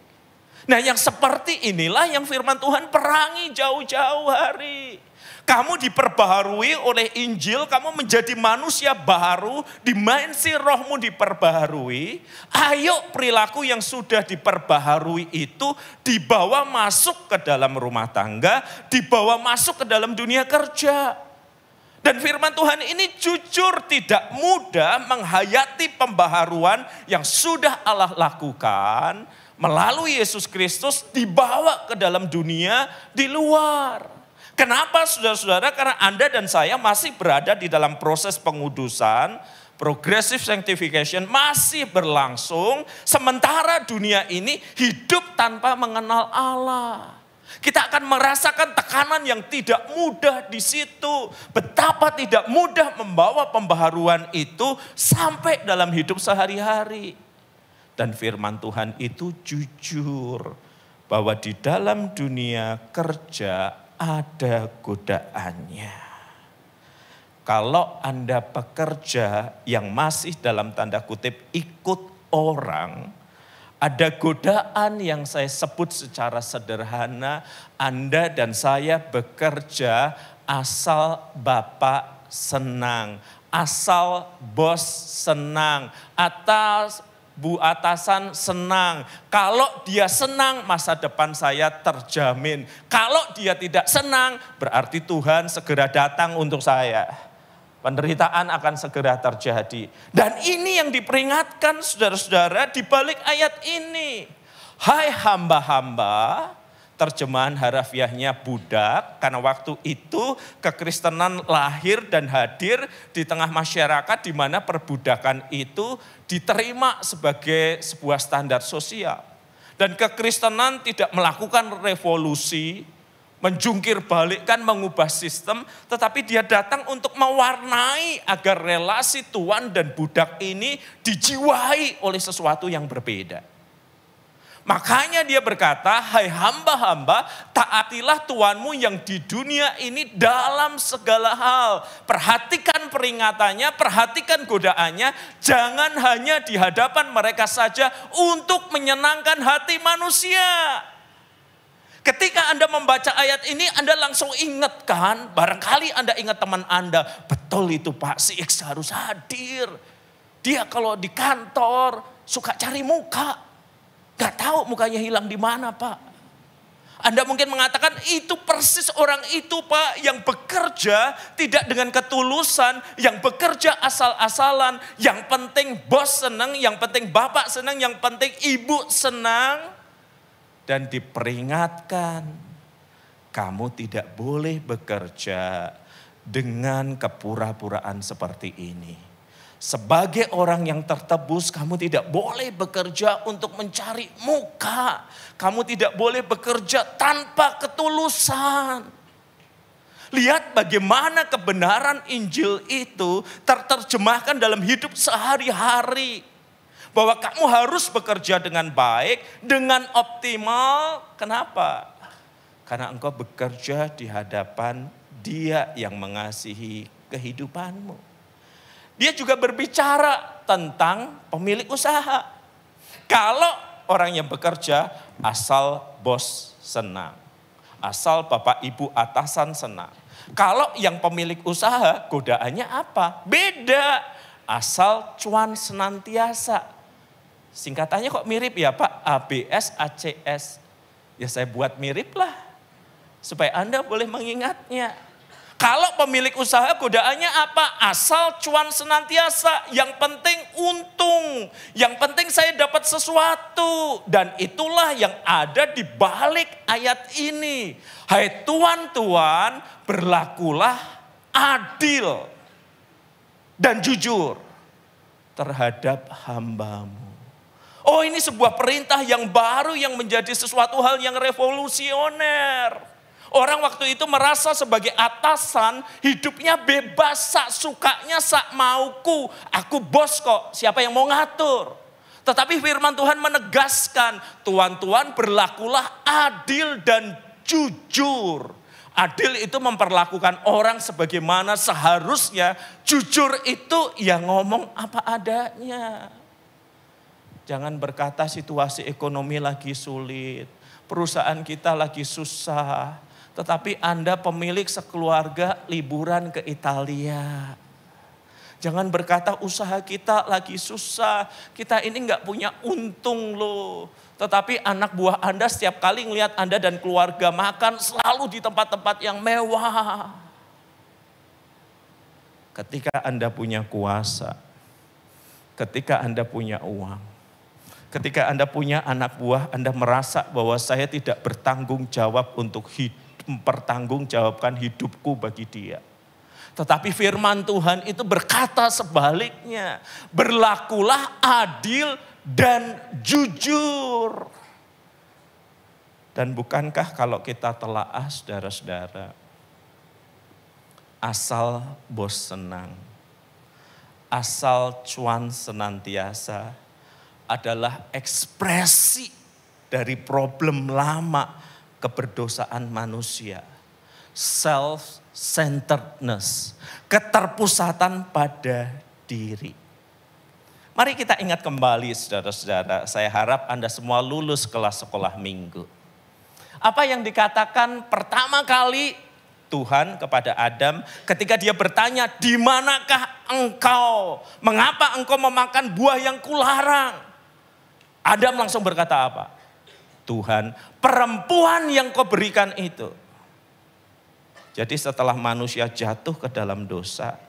S9: Nah, yang seperti inilah yang firman Tuhan perangi jauh-jauh hari. Kamu diperbaharui oleh Injil, kamu menjadi manusia baru, dimensi rohmu diperbaharui. Ayo perilaku yang sudah diperbaharui itu dibawa masuk ke dalam rumah tangga, dibawa masuk ke dalam dunia kerja. Dan firman Tuhan ini jujur tidak mudah menghayati pembaharuan yang sudah Allah lakukan melalui Yesus Kristus dibawa ke dalam dunia di luar. Kenapa saudara-saudara? Karena Anda dan saya masih berada di dalam proses pengudusan, progressive sanctification masih berlangsung, sementara dunia ini hidup tanpa mengenal Allah. Kita akan merasakan tekanan yang tidak mudah di situ. Betapa tidak mudah membawa pembaharuan itu sampai dalam hidup sehari-hari. Dan firman Tuhan itu jujur bahwa di dalam dunia kerja ada godaannya. Kalau Anda pekerja yang masih dalam tanda kutip ikut orang, ada godaan yang saya sebut secara sederhana, Anda dan saya bekerja asal Bapak senang, asal bos senang, atas Bu atasan senang. Kalau dia senang, masa depan saya terjamin. Kalau dia tidak senang, berarti Tuhan segera datang untuk saya. Penderitaan akan segera terjadi. Dan ini yang diperingatkan saudara-saudara di balik ayat ini. Hai hamba-hamba, terjemahan harafiahnya budak, karena waktu itu kekristenan lahir dan hadir di tengah masyarakat di mana perbudakan itu diterima sebagai sebuah standar sosial. Dan kekristenan tidak melakukan revolusi, menjungkir balikkan, mengubah sistem, tetapi dia datang untuk mewarnai agar relasi tuan dan budak ini dijiwai oleh sesuatu yang berbeda. Makanya dia berkata, hai hamba-hamba, taatilah tuanmu yang di dunia ini dalam segala hal. Perhatikan peringatannya, perhatikan godaannya, jangan hanya di hadapan mereka saja untuk menyenangkan hati manusia. Ketika Anda membaca ayat ini, Anda langsung ingat kan? Barangkali Anda ingat teman Anda. Betul itu Pak, si X harus hadir. Dia kalau di kantor suka cari muka. Gak tahu mukanya hilang di mana Pak. Anda mungkin mengatakan itu persis orang itu Pak. Yang bekerja tidak dengan ketulusan. Yang bekerja asal-asalan. Yang penting bos senang, yang penting bapak senang, yang penting ibu senang. Dan diperingatkan, kamu tidak boleh bekerja dengan kepura-puraan seperti ini. Sebagai orang yang tertebus, kamu tidak boleh bekerja untuk mencari muka. Kamu tidak boleh bekerja tanpa ketulusan. Lihat bagaimana kebenaran Injil itu terjemahkan dalam hidup sehari-hari. Bahwa kamu harus bekerja dengan baik, dengan optimal. Kenapa? Karena engkau bekerja di hadapan Dia yang mengasihi kehidupanmu. Dia juga berbicara tentang pemilik usaha. Kalau orang yang bekerja, asal bos senang. Asal bapak ibu atasan senang. Kalau yang pemilik usaha, godaannya apa? Beda. Asal cuan senantiasa. Singkatannya kok mirip ya Pak, ABS, ACS. Ya saya buat mirip lah, supaya Anda boleh mengingatnya. Kalau pemilik usaha godaannya apa? Asal cuan senantiasa, yang penting untung. Yang penting saya dapat sesuatu. Dan itulah yang ada di balik ayat ini. Hai tuan-tuan, berlakulah adil dan jujur terhadap hambamu. Oh ini sebuah perintah yang baru yang menjadi sesuatu hal yang revolusioner. Orang waktu itu merasa sebagai atasan hidupnya bebas, sak sukanya, sak mauku. Aku bos kok, siapa yang mau ngatur? Tetapi firman Tuhan menegaskan, tuan-tuan berlakulah adil dan jujur. Adil itu memperlakukan orang sebagaimana seharusnya, jujur itu ya ngomong apa adanya. Jangan berkata situasi ekonomi lagi sulit, perusahaan kita lagi susah. Tetapi Anda pemilik sekeluarga liburan ke Italia. Jangan berkata usaha kita lagi susah, kita ini nggak punya untung loh. Tetapi anak buah Anda setiap kali ngelihat Anda dan keluarga makan selalu di tempat-tempat yang mewah. Ketika Anda punya kuasa, ketika Anda punya uang, ketika Anda punya anak buah, Anda merasa bahwa saya tidak bertanggung jawab untuk mempertanggungjawabkan hidupku bagi dia. Tetapi firman Tuhan itu berkata sebaliknya. Berlakulah adil dan jujur. Dan bukankah kalau kita telaah saudara-saudara, asal bos senang, asal cuan senantiasa, adalah ekspresi dari problem lama keberdosaan manusia. Self-centeredness, keterpusatan pada diri. Mari kita ingat kembali saudara-saudara, saya harap Anda semua lulus kelas sekolah minggu. Apa yang dikatakan pertama kali Tuhan kepada Adam ketika dia bertanya, di manakah engkau? Mengapa engkau memakan buah yang kularang? Adam langsung berkata apa? Tuhan, perempuan yang kau berikan itu. Jadi setelah manusia jatuh ke dalam dosa,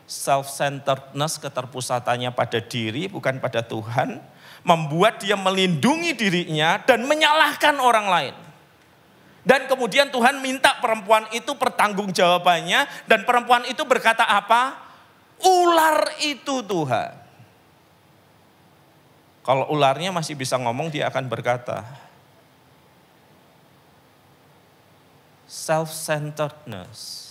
S9: self-centeredness, keterpusatannya pada diri bukan pada Tuhan, membuat dia melindungi dirinya dan menyalahkan orang lain. Dan kemudian Tuhan minta perempuan itu pertanggungjawabannya, dan perempuan itu berkata apa? Ular itu Tuhan. Kalau ularnya masih bisa ngomong, dia akan berkata, self-centeredness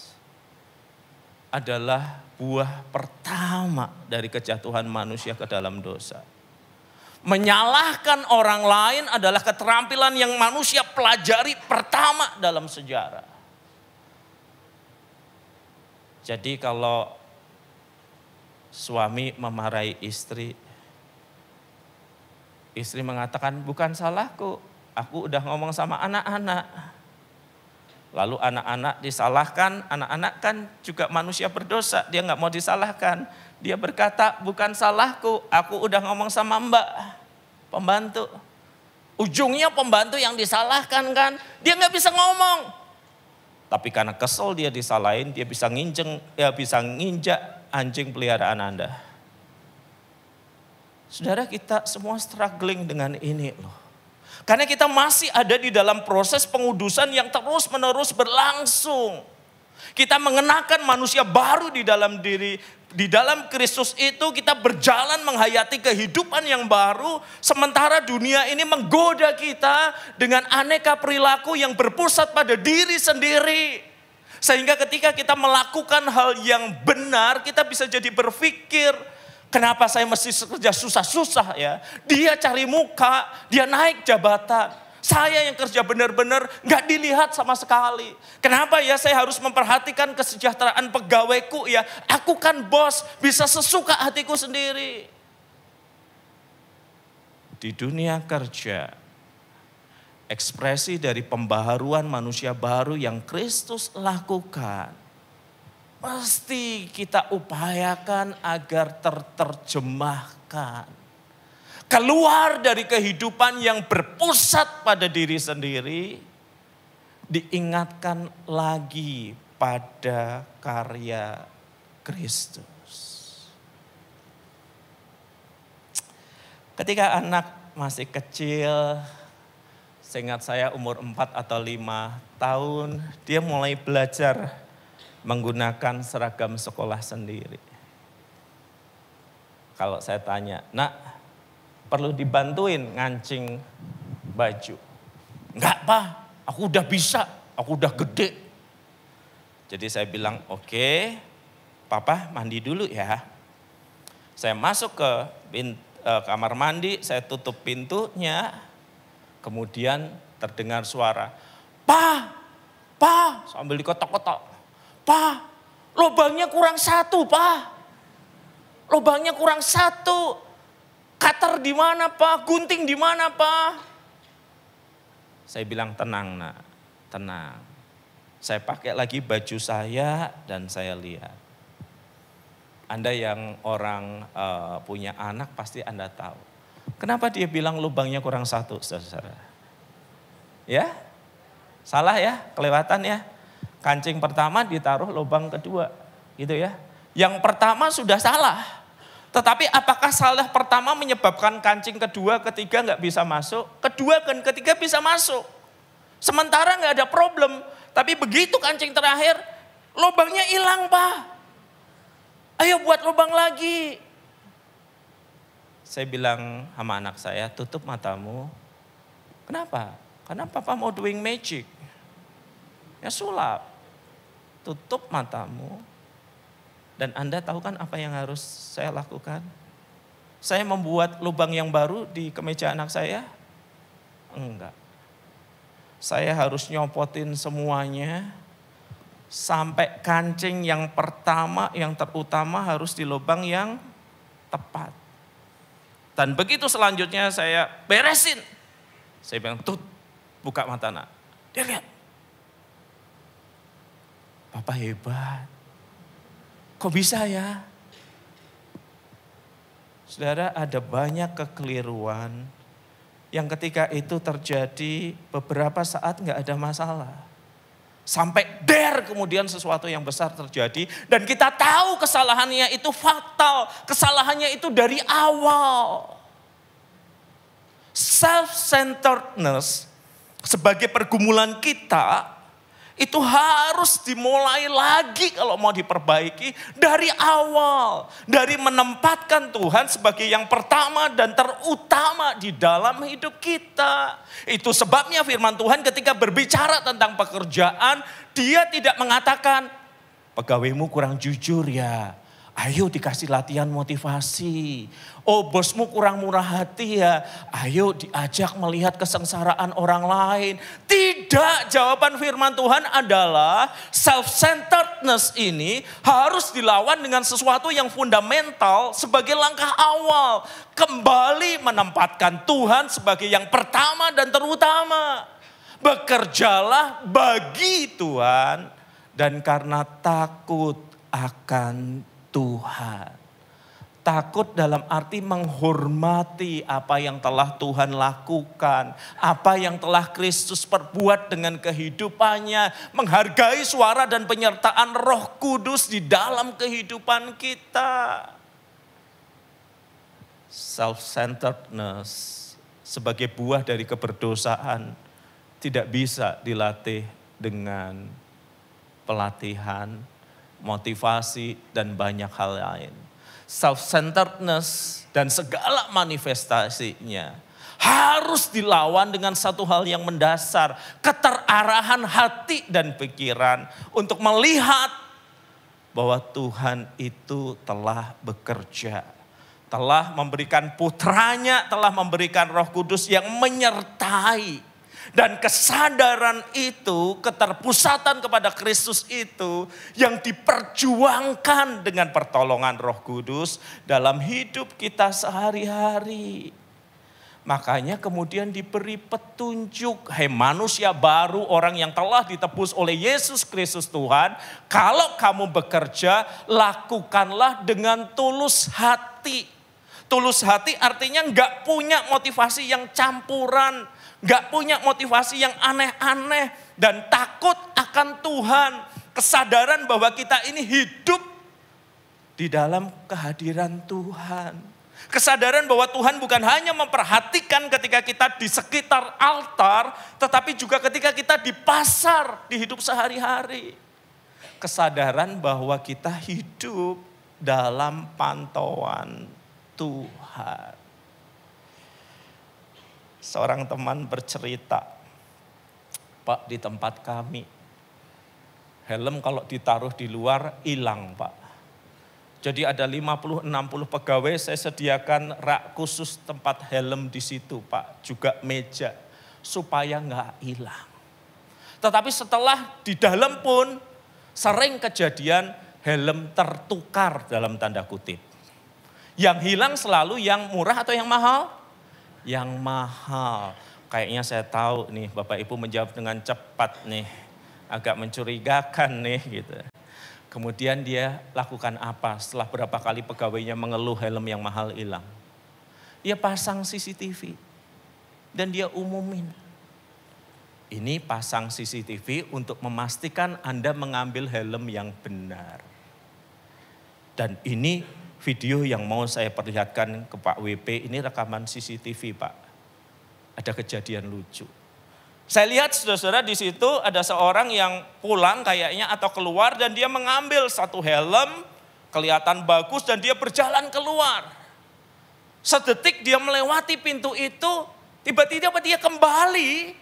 S9: adalah buah pertama dari kejatuhan manusia ke dalam dosa. Menyalahkan orang lain adalah keterampilan yang manusia pelajari pertama dalam sejarah. Jadi kalau suami memarahi istri, istri mengatakan, bukan salahku, aku udah ngomong sama anak-anak. Lalu anak-anak disalahkan, anak-anak kan juga manusia berdosa, dia nggak mau disalahkan. Dia berkata, bukan salahku, aku udah ngomong sama mbak, pembantu. Ujungnya pembantu yang disalahkan kan, dia nggak bisa ngomong. Tapi karena kesel dia disalahin, dia bisa nginjak anjing peliharaan Anda. Saudara, kita semua struggling dengan ini loh. Karena kita masih ada di dalam proses pengudusan yang terus-menerus berlangsung. Kita mengenakan manusia baru di dalam diri, di dalam Kristus itu kita berjalan menghayati kehidupan yang baru. Sementara dunia ini menggoda kita dengan aneka perilaku yang berpusat pada diri sendiri. Sehingga ketika kita melakukan hal yang benar, kita bisa jadi berpikir, kenapa saya mesti kerja susah-susah ya? Dia cari muka, dia naik jabatan. Saya yang kerja benar-benar gak dilihat sama sekali. Kenapa ya saya harus memperhatikan kesejahteraan pegawaiku ya? Aku kan bos, bisa sesuka hatiku sendiri. Di dunia kerja, ekspresi dari pembaharuan manusia baru yang Kristus lakukan, mesti kita upayakan agar terjemahkan. Keluar dari kehidupan yang berpusat pada diri sendiri, diingatkan lagi pada karya Kristus. Ketika anak masih kecil, seingat saya umur 4 atau 5 tahun, dia mulai belajar menggunakan seragam sekolah sendiri. Kalau saya tanya, nak, perlu dibantuin ngancing baju? Enggak, Pak, aku udah bisa, aku udah gede. Jadi saya bilang, oke, Papa mandi dulu ya. Saya masuk ke kamar mandi, saya tutup pintunya, kemudian terdengar suara, Pa, sambil dikotok-kotok. Pa, lubangnya kurang 1, Pa. Lubangnya kurang 1. Cutter di mana, Pak? Gunting di mana, Pak? Saya bilang, tenang, nak. Tenang. Saya pakai lagi baju saya dan saya lihat. Anda yang orang punya anak pasti Anda tahu. Kenapa dia bilang lubangnya kurang 1, saudara? Ya? Salah ya? Kelewatan ya? Kancing pertama ditaruh lubang kedua. Gitu ya? Yang pertama sudah salah. Tetapi apakah salah pertama menyebabkan kancing kedua, ketiga nggak bisa masuk? Kedua dan ketiga bisa masuk. Sementara nggak ada problem. Tapi begitu kancing terakhir, lubangnya hilang, Pak. Ayo buat lubang lagi. Saya bilang sama anak saya, tutup matamu. Kenapa? Karena Papa mau doing magic. Ya sulap. Tutup matamu. Dan Anda tahu kan apa yang harus saya lakukan? Saya membuat lubang yang baru di kemeja anak saya? Enggak. Saya harus nyopotin semuanya sampai kancing yang pertama, yang terutama harus di lubang yang tepat. Dan begitu selanjutnya saya beresin. Saya bilang, Tut, buka mata nak. Dia lihat. Papa hebat. Kok bisa ya? Saudara, ada banyak kekeliruan yang ketika itu terjadi beberapa saat nggak ada masalah. Sampai kemudian sesuatu yang besar terjadi dan kita tahu kesalahannya itu fatal, kesalahannya itu dari awal. Self-centeredness sebagai pergumulan kita Itu harus dimulai lagi kalau mau diperbaiki dari awal. Dari menempatkan Tuhan sebagai yang pertama dan terutama di dalam hidup kita. Itu sebabnya firman Tuhan ketika berbicara tentang pekerjaan, dia tidak mengatakan, pegawaimu kurang jujur ya. Ayo dikasih latihan motivasi. Oh bosmu kurang murah hati ya. Ayo diajak melihat kesengsaraan orang lain. Tidak, jawaban firman Tuhan adalah self-centeredness ini harus dilawan dengan sesuatu yang fundamental sebagai langkah awal. Kembali menempatkan Tuhan sebagai yang pertama dan terutama. Bekerjalah bagi Tuhan dan karena takut akan Tuhan. Takut dalam arti menghormati apa yang telah Tuhan lakukan. Apa yang telah Kristus perbuat dengan kehidupannya. Menghargai suara dan penyertaan Roh Kudus di dalam kehidupan kita. Self-centeredness sebagai buah dari keberdosaan tidak bisa dilatih dengan pelatihan, motivasi, dan banyak hal lain. Self-centeredness dan segala manifestasinya harus dilawan dengan satu hal yang mendasar. Keterarahan hati dan pikiran untuk melihat bahwa Tuhan itu telah bekerja. Telah memberikan putranya, telah memberikan Roh Kudus yang menyertai. Dan kesadaran itu, keterpusatan kepada Kristus itu yang diperjuangkan dengan pertolongan Roh Kudus dalam hidup kita sehari-hari. Makanya kemudian diberi petunjuk, hai manusia baru, orang yang telah ditebus oleh Yesus Kristus Tuhan. Kalau kamu bekerja, lakukanlah dengan tulus hati. Tulus hati artinya enggak punya motivasi yang campuran. Gak punya motivasi yang aneh-aneh dan takut akan Tuhan. Kesadaran bahwa kita ini hidup di dalam kehadiran Tuhan. Kesadaran bahwa Tuhan bukan hanya memperhatikan ketika kita di sekitar altar, tetapi juga ketika kita di pasar, di hidup sehari-hari. Kesadaran bahwa kita hidup dalam pantauan Tuhan. Seorang teman bercerita, Pak, di tempat kami, helm kalau ditaruh di luar hilang, Pak. Jadi ada 50-60 pegawai, saya sediakan rak khusus tempat helm di situ, Pak. Juga meja, supaya nggak hilang. Tetapi setelah di dalam pun, sering kejadian helm tertukar dalam tanda kutip. Yang hilang selalu yang murah atau yang mahal? Yang mahal. Kayaknya saya tahu nih Bapak Ibu menjawab dengan cepat nih. Agak mencurigakan nih gitu. Kemudian dia lakukan apa setelah berapa kali pegawainya mengeluh helm yang mahal hilang? Dia pasang CCTV dan dia umumin. Ini pasang CCTV untuk memastikan Anda mengambil helm yang benar. Dan ini video yang mau saya perlihatkan ke Pak WP, ini rekaman CCTV Pak. Ada kejadian lucu. Saya lihat saudara-saudara di situ ada seorang yang pulang kayaknya atau keluar dan dia mengambil satu helm, kelihatan bagus dan dia berjalan keluar. Sedetik dia melewati pintu itu, tiba-tiba dia kembali.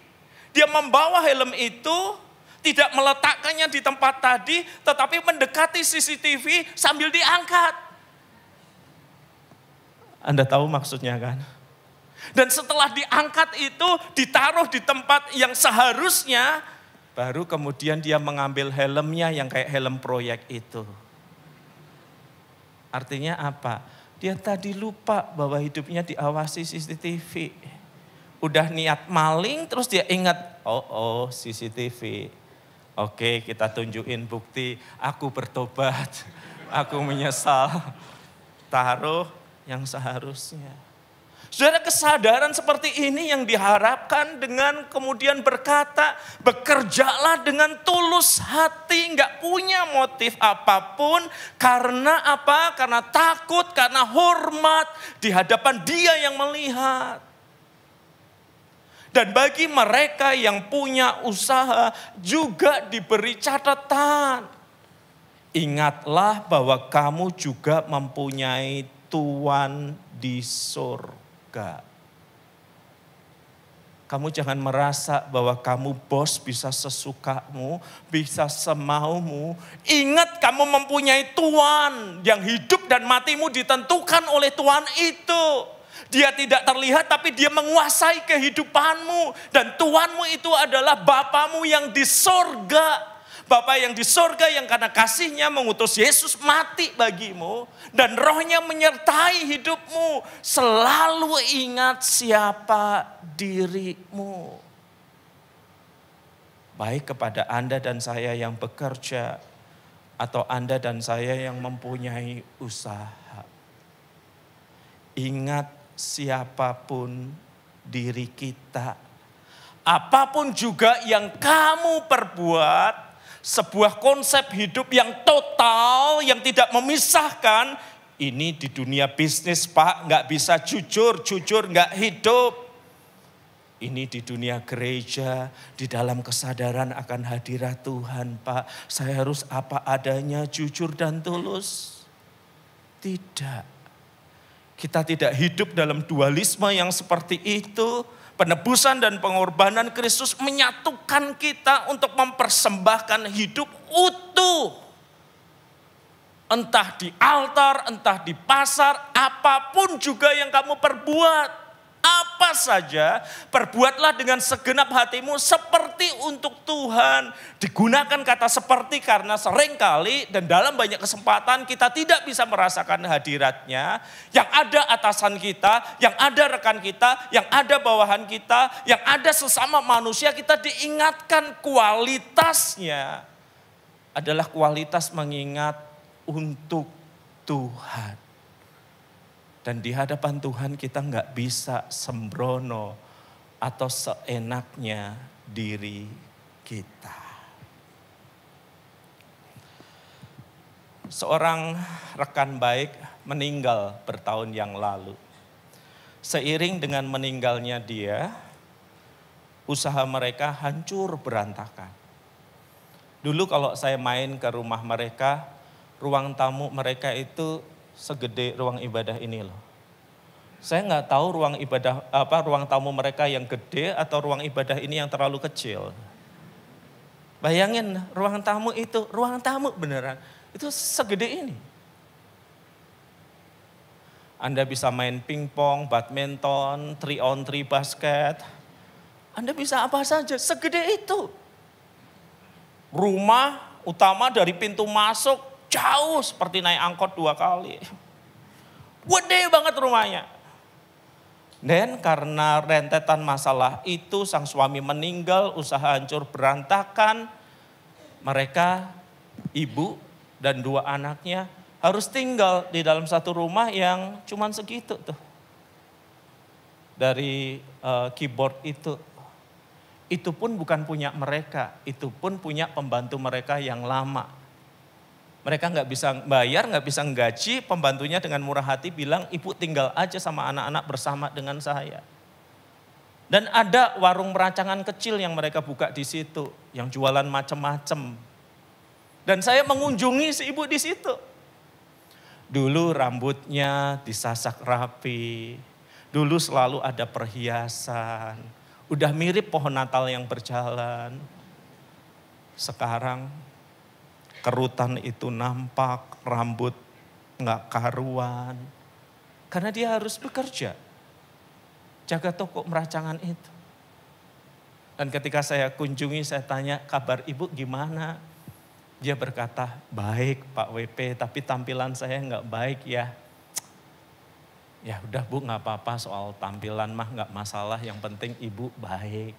S9: Dia membawa helm itu, tidak meletakkannya di tempat tadi, tetapi mendekati CCTV sambil diangkat. Anda tahu maksudnya kan? Dan setelah diangkat itu ditaruh di tempat yang seharusnya, baru kemudian dia mengambil helmnya yang kayak helm proyek itu. Artinya apa? Dia tadi lupa bahwa hidupnya diawasi CCTV. Udah niat maling terus dia ingat, oh CCTV. Oke, kita tunjukin bukti, aku bertobat, aku menyesal. Taruh yang seharusnya. Saudara, kesadaran seperti ini yang diharapkan dengan kemudian berkata, bekerjalah dengan tulus hati, enggak punya motif apapun. Karena apa? Karena takut, karena hormat di hadapan Dia yang melihat. Dan bagi mereka yang punya usaha juga diberi catatan. Ingatlah bahwa kamu juga mempunyai Tuhan di surga. Kamu jangan merasa bahwa kamu bos bisa sesukamu, bisa semaumu. Ingat kamu mempunyai Tuhan yang hidup dan matimu ditentukan oleh Tuhan itu. Dia tidak terlihat tapi dia menguasai kehidupanmu. Dan Tuhanmu itu adalah Bapamu yang di sorga. Bapa yang di sorga yang karena kasihnya mengutus Yesus mati bagimu. Dan rohnya menyertai hidupmu. Selalu ingat siapa dirimu. Baik kepada Anda dan saya yang bekerja. Atau Anda dan saya yang mempunyai usaha. Ingat siapapun diri kita. Apapun juga yang kamu perbuat. Sebuah konsep hidup yang total, yang tidak memisahkan. Ini di dunia bisnis Pak, nggak bisa jujur nggak hidup. Ini di dunia gereja, di dalam kesadaran akan hadirat Tuhan Pak. Saya harus apa adanya, jujur dan tulus. Tidak. Kita tidak hidup dalam dualisme yang seperti itu. Penebusan dan pengorbanan Kristus menyatukan kita untuk mempersembahkan hidup utuh. Entah di altar, entah di pasar, apapun juga yang kamu perbuat. Apa saja, perbuatlah dengan segenap hatimu seperti untuk Tuhan. Digunakan kata seperti karena seringkali dan dalam banyak kesempatan kita tidak bisa merasakan hadiratnya. Yang ada atasan kita, yang ada rekan kita, yang ada bawahan kita, yang ada sesama manusia, kita diingatkan kualitasnya adalah kualitas mengingat untuk Tuhan. Dan di hadapan Tuhan kita nggak bisa sembrono atau seenaknya diri kita. Seorang rekan baik meninggal bertahun yang lalu. Seiring dengan meninggalnya dia, usaha mereka hancur berantakan. Dulu kalau saya main ke rumah mereka, ruang tamu mereka itu segede ruang ibadah ini loh. Saya nggak tahu ruang tamu mereka yang gede atau ruang ibadah ini yang terlalu kecil. Bayangin ruang tamu beneran itu segede ini. Anda bisa main pingpong, badminton, 3-on-3 basket. Anda bisa apa saja segede itu. Rumah utama dari pintu masuk jauh seperti naik angkot 2 kali. Gede banget rumahnya. Dan karena rentetan masalah itu sang suami meninggal, usaha hancur berantakan. Mereka, ibu dan 2 anaknya harus tinggal di dalam satu rumah yang cuman segitu tuh. Dari keyboard itu. Itu pun bukan punya mereka, itu pun punya pembantu mereka yang lama. Mereka nggak bisa bayar, nggak bisa nggaji, pembantunya dengan murah hati bilang, ibu tinggal aja sama anak-anak bersama dengan saya. Dan ada warung perancangan kecil yang mereka buka di situ, yang jualan macam-macam. Dan saya mengunjungi si ibu di situ. Dulu rambutnya disasak rapi, dulu selalu ada perhiasan, udah mirip pohon Natal yang berjalan. Sekarang kerutan itu nampak, rambut nggak karuan. Karena dia harus bekerja. Jaga toko meracangan itu. Dan ketika saya kunjungi, saya tanya, kabar ibu gimana? Dia berkata, baik Pak WP, tapi tampilan saya nggak baik ya. Ya udah Bu, nggak apa-apa, soal tampilan mah nggak masalah, yang penting ibu baik.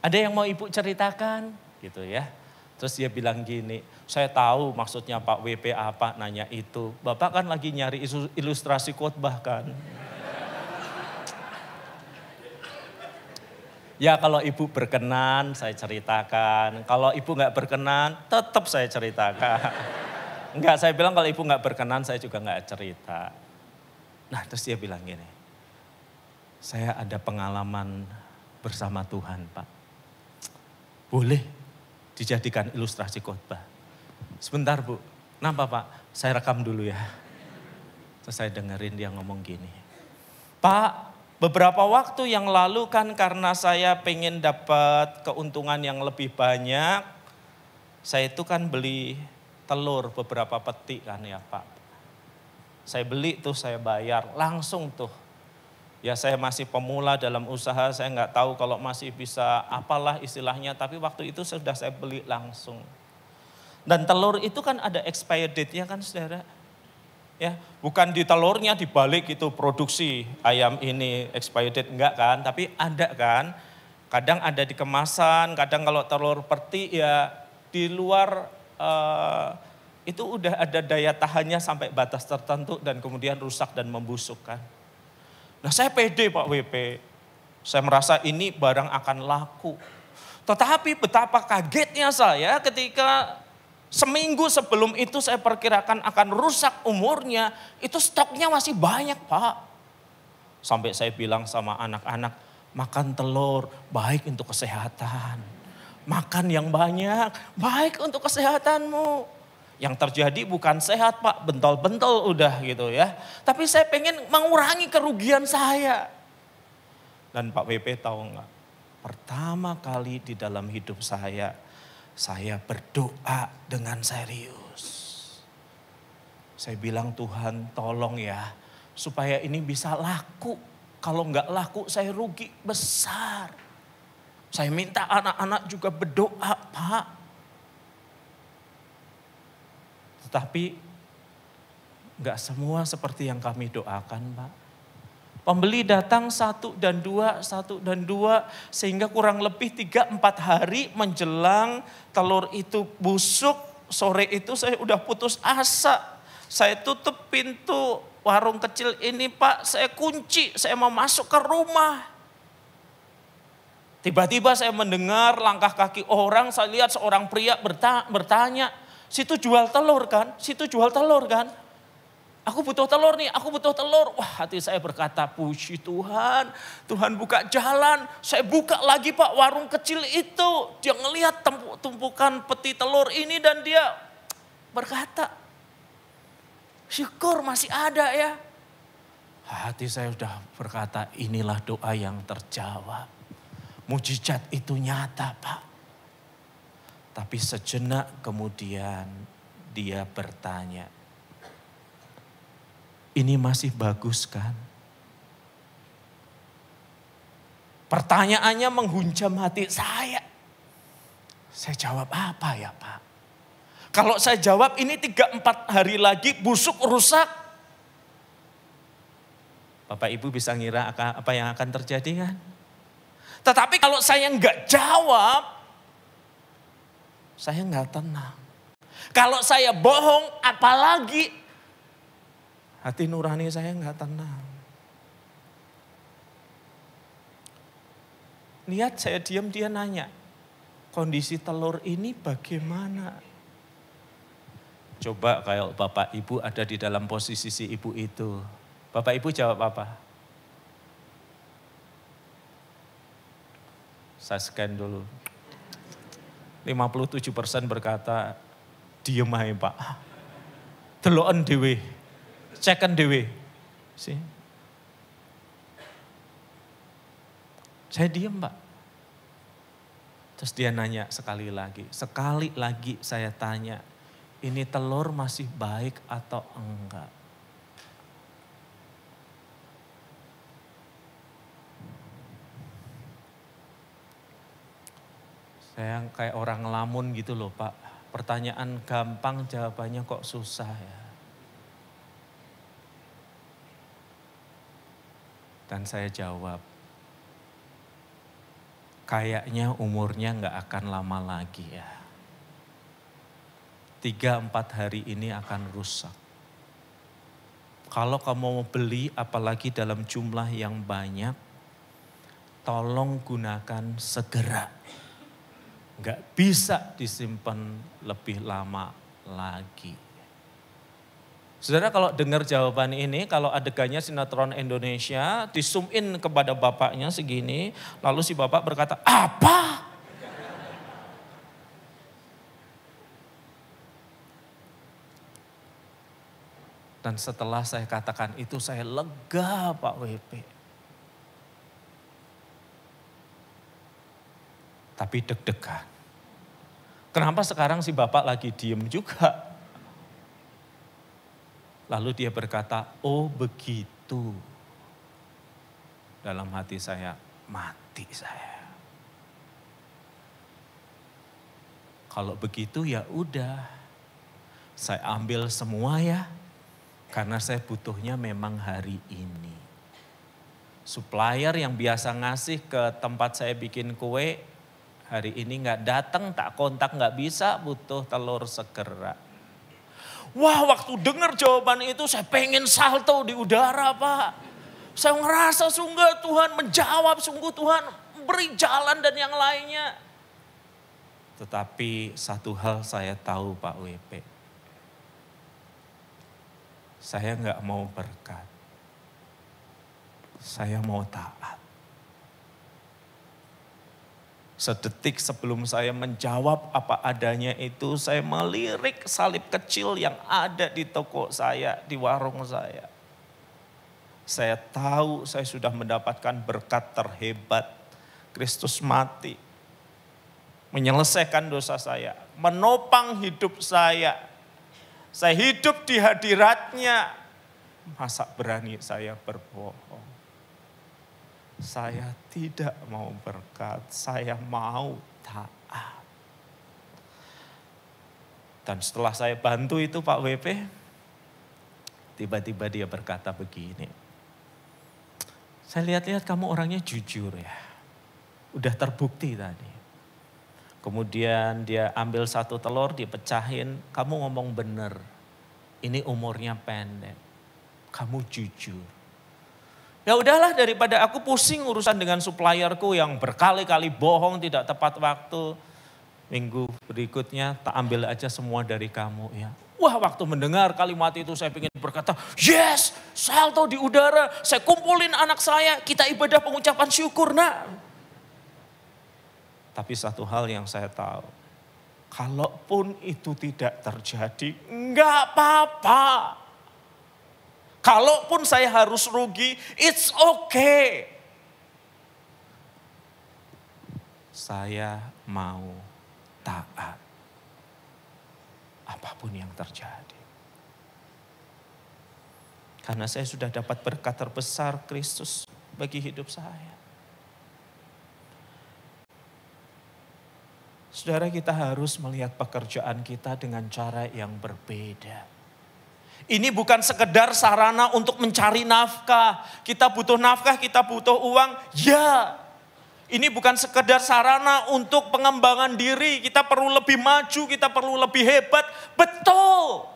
S9: Ada yang mau ibu ceritakan? Gitu ya. Terus dia bilang gini, saya tahu maksudnya Pak WP apa, nanya itu. Bapak kan lagi nyari ilustrasi khotbah kan. Ya kalau ibu berkenan saya ceritakan, kalau ibu nggak berkenan tetap saya ceritakan. Enggak, saya bilang kalau ibu nggak berkenan saya juga nggak cerita. Nah terus dia bilang gini, saya ada pengalaman bersama Tuhan, Pak. Boleh dijadikan ilustrasi khotbah. Sebentar, Bu. Kenapa, Pak? Saya rekam dulu ya. Terus saya dengerin dia ngomong gini. Pak, beberapa waktu yang lalu kan karena saya pengen dapat keuntungan yang lebih banyak, saya itu kan beli telur beberapa peti kan ya Pak. Saya beli tuh, saya bayar langsung tuh. Ya saya masih pemula dalam usaha, saya nggak tahu kalau masih bisa apalah istilahnya, tapi waktu itu sudah saya beli langsung. Dan telur itu kan ada expired date-nya kan saudara. Ya, bukan di telurnya dibalik itu produksi ayam ini expired date, enggak kan, tapi ada kan. Kadang ada di kemasan, kadang kalau telur peti ya di luar itu udah ada daya tahannya sampai batas tertentu dan kemudian rusak dan membusuk kan. Nah saya pede Pak WP, saya merasa ini barang akan laku. Tetapi betapa kagetnya saya ketika seminggu sebelum itu saya perkirakan akan rusak umurnya, itu stoknya masih banyak Pak. Sampai saya bilang sama anak-anak, makan telur baik untuk kesehatan. Makan yang banyak, baik untuk kesehatanmu. Yang terjadi bukan sehat Pak, bentol-bentol udah gitu ya. Tapi saya pengen mengurangi kerugian saya. Dan Pak WP tahu nggak? Pertama kali di dalam hidup saya berdoa dengan serius. Saya bilang Tuhan tolong ya, supaya ini bisa laku. Kalau nggak laku saya rugi besar. Saya minta anak-anak juga berdoa Pak. Tetapi nggak semua seperti yang kami doakan Pak. Pembeli datang 1 dan 2, 1 dan 2, sehingga kurang lebih 3-4 hari menjelang telur itu busuk. Sore itu saya udah putus asa. Saya tutup pintu warung kecil ini Pak, saya kunci, saya mau masuk ke rumah. Tiba-tiba saya mendengar langkah kaki orang, saya lihat seorang pria bertanya, situ jual telur kan? Situ jual telur kan? Aku butuh telur nih, aku butuh telur. Wah hati saya berkata, puji Tuhan, Tuhan buka jalan. Saya buka lagi Pak warung kecil itu. Dia ngelihat tumpukan peti telur ini dan dia berkata, syukur masih ada ya. Hati saya sudah berkata, inilah doa yang terjawab. Mujizat itu nyata Pak. Tapi sejenak kemudian dia bertanya, ini masih bagus kan? Pertanyaannya menghunjam hati saya. Saya jawab apa ya Pak? Kalau saya jawab ini 3-4 hari lagi busuk rusak. Bapak Ibu bisa ngira apa yang akan terjadi kan? Tetapi kalau saya nggak jawab, saya nggak tenang. Kalau saya bohong apalagi, hati nurani saya nggak tenang. Lihat saya diam, dia nanya, kondisi telur ini bagaimana? Coba kalau Bapak Ibu ada di dalam posisi si ibu itu. Bapak Ibu jawab apa? Saya scan dulu. 57% berkata, diem aja Pak. Deloken dewe. Cekan dewe. Saya diem Pak. Terus dia nanya sekali lagi saya tanya, ini telur masih baik atau enggak? Saya kayak orang ngelamun gitu loh Pak. Pertanyaan gampang jawabannya kok susah ya. Dan saya jawab, kayaknya umurnya nggak akan lama lagi ya. 3-4 hari ini akan rusak. Kalau kamu mau beli apalagi dalam jumlah yang banyak, tolong gunakan segera. Nggak bisa disimpan lebih lama lagi. Saudara kalau dengar jawaban ini, kalau adegannya sinetron Indonesia, di zoom in kepada bapaknya segini, lalu si bapak berkata, apa? Dan setelah saya katakan itu saya lega Pak WP. Tapi deg-degan. Kenapa sekarang si bapak lagi diem juga? Lalu dia berkata, oh begitu. Dalam hati saya, mati saya. Kalau begitu ya udah. Saya ambil semua ya. Karena saya butuhnya memang hari ini. Supplier yang biasa ngasih ke tempat saya bikin kue, hari ini nggak datang, tak kontak nggak bisa, butuh telur segera. Wah, waktu dengar jawaban itu saya pengen salto di udara, Pak. Saya ngerasa sungguh Tuhan menjawab, sungguh Tuhan beri jalan dan yang lainnya. Tetapi satu hal saya tahu Pak WP. Saya nggak mau berkat. Saya mau taat. Sedetik sebelum saya menjawab apa adanya itu, saya melirik salib kecil yang ada di toko saya, di warung saya. Saya tahu saya sudah mendapatkan berkat terhebat. Kristus mati, menyelesaikan dosa saya, menopang hidup saya. Saya hidup di hadiratnya. Masa berani saya berbohong? Saya tidak mau berkat, saya mau taat. Dan setelah saya bantu itu Pak WP, tiba-tiba dia berkata begini. Saya lihat-lihat kamu orangnya jujur ya. Udah terbukti tadi. Kemudian dia ambil satu telur, dia pecahin, kamu ngomong bener. Ini umurnya pendek. Kamu jujur. Ya udahlah daripada aku pusing urusan dengan supplierku yang berkali-kali bohong, tidak tepat waktu. Minggu berikutnya tak ambil aja semua dari kamu ya. Wah, waktu mendengar kalimat itu saya ingin berkata, yes, salto di udara. Saya kumpulin anak saya, kita ibadah pengucapan syukur nak. Tapi satu hal yang saya tahu, kalaupun itu tidak terjadi, enggak apa-apa. Kalaupun saya harus rugi, it's okay. Saya mau taat. Apapun yang terjadi. Karena saya sudah dapat berkat terbesar Kristus bagi hidup saya. Saudara, kita harus melihat pekerjaan kita dengan cara yang berbeda. Ini bukan sekedar sarana untuk mencari nafkah. Kita butuh nafkah, kita butuh uang. Ya, ini bukan sekedar sarana untuk pengembangan diri. Kita perlu lebih maju, kita perlu lebih hebat. Betul.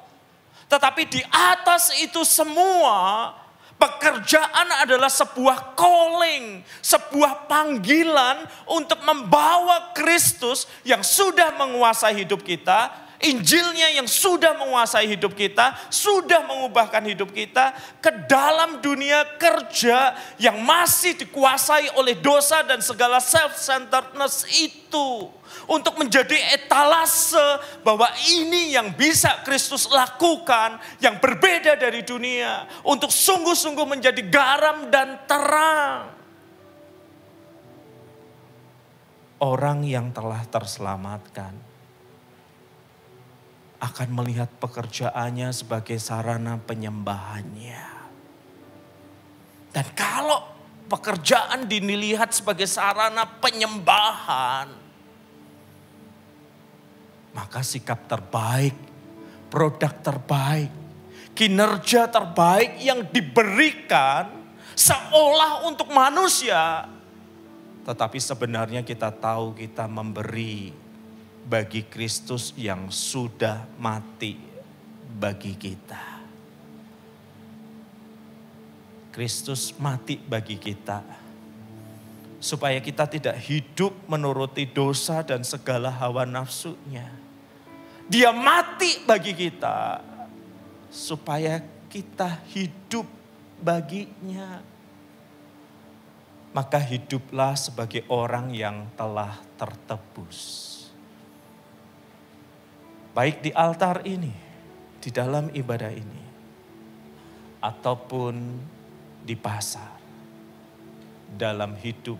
S9: Tetapi di atas itu semua, pekerjaan adalah sebuah calling, sebuah panggilan untuk membawa Kristus yang sudah menguasai hidup kita, Injilnya yang sudah menguasai hidup kita, sudah mengubahkan hidup kita ke dalam dunia kerja yang masih dikuasai oleh dosa dan segala self-centeredness itu. Untuk menjadi etalase bahwa ini yang bisa Kristus lakukan, yang berbeda dari dunia. Untuk sungguh-sungguh menjadi garam dan terang. Orang yang telah terselamatkan akan melihat pekerjaannya sebagai sarana penyembahannya. Dan kalau pekerjaan dilihat sebagai sarana penyembahan, maka sikap terbaik, produk terbaik, kinerja terbaik yang diberikan seolah untuk manusia. Tetapi sebenarnya kita tahu kita memberi bagi Kristus yang sudah mati bagi kita. Kristus mati bagi kita. Supaya kita tidak hidup menuruti dosa dan segala hawa nafsunya. Dia mati bagi kita. supaya kita hidup baginya. Maka hiduplah sebagai orang yang telah tertebus. Baik di altar ini, di dalam ibadah ini, ataupun di pasar, dalam hidup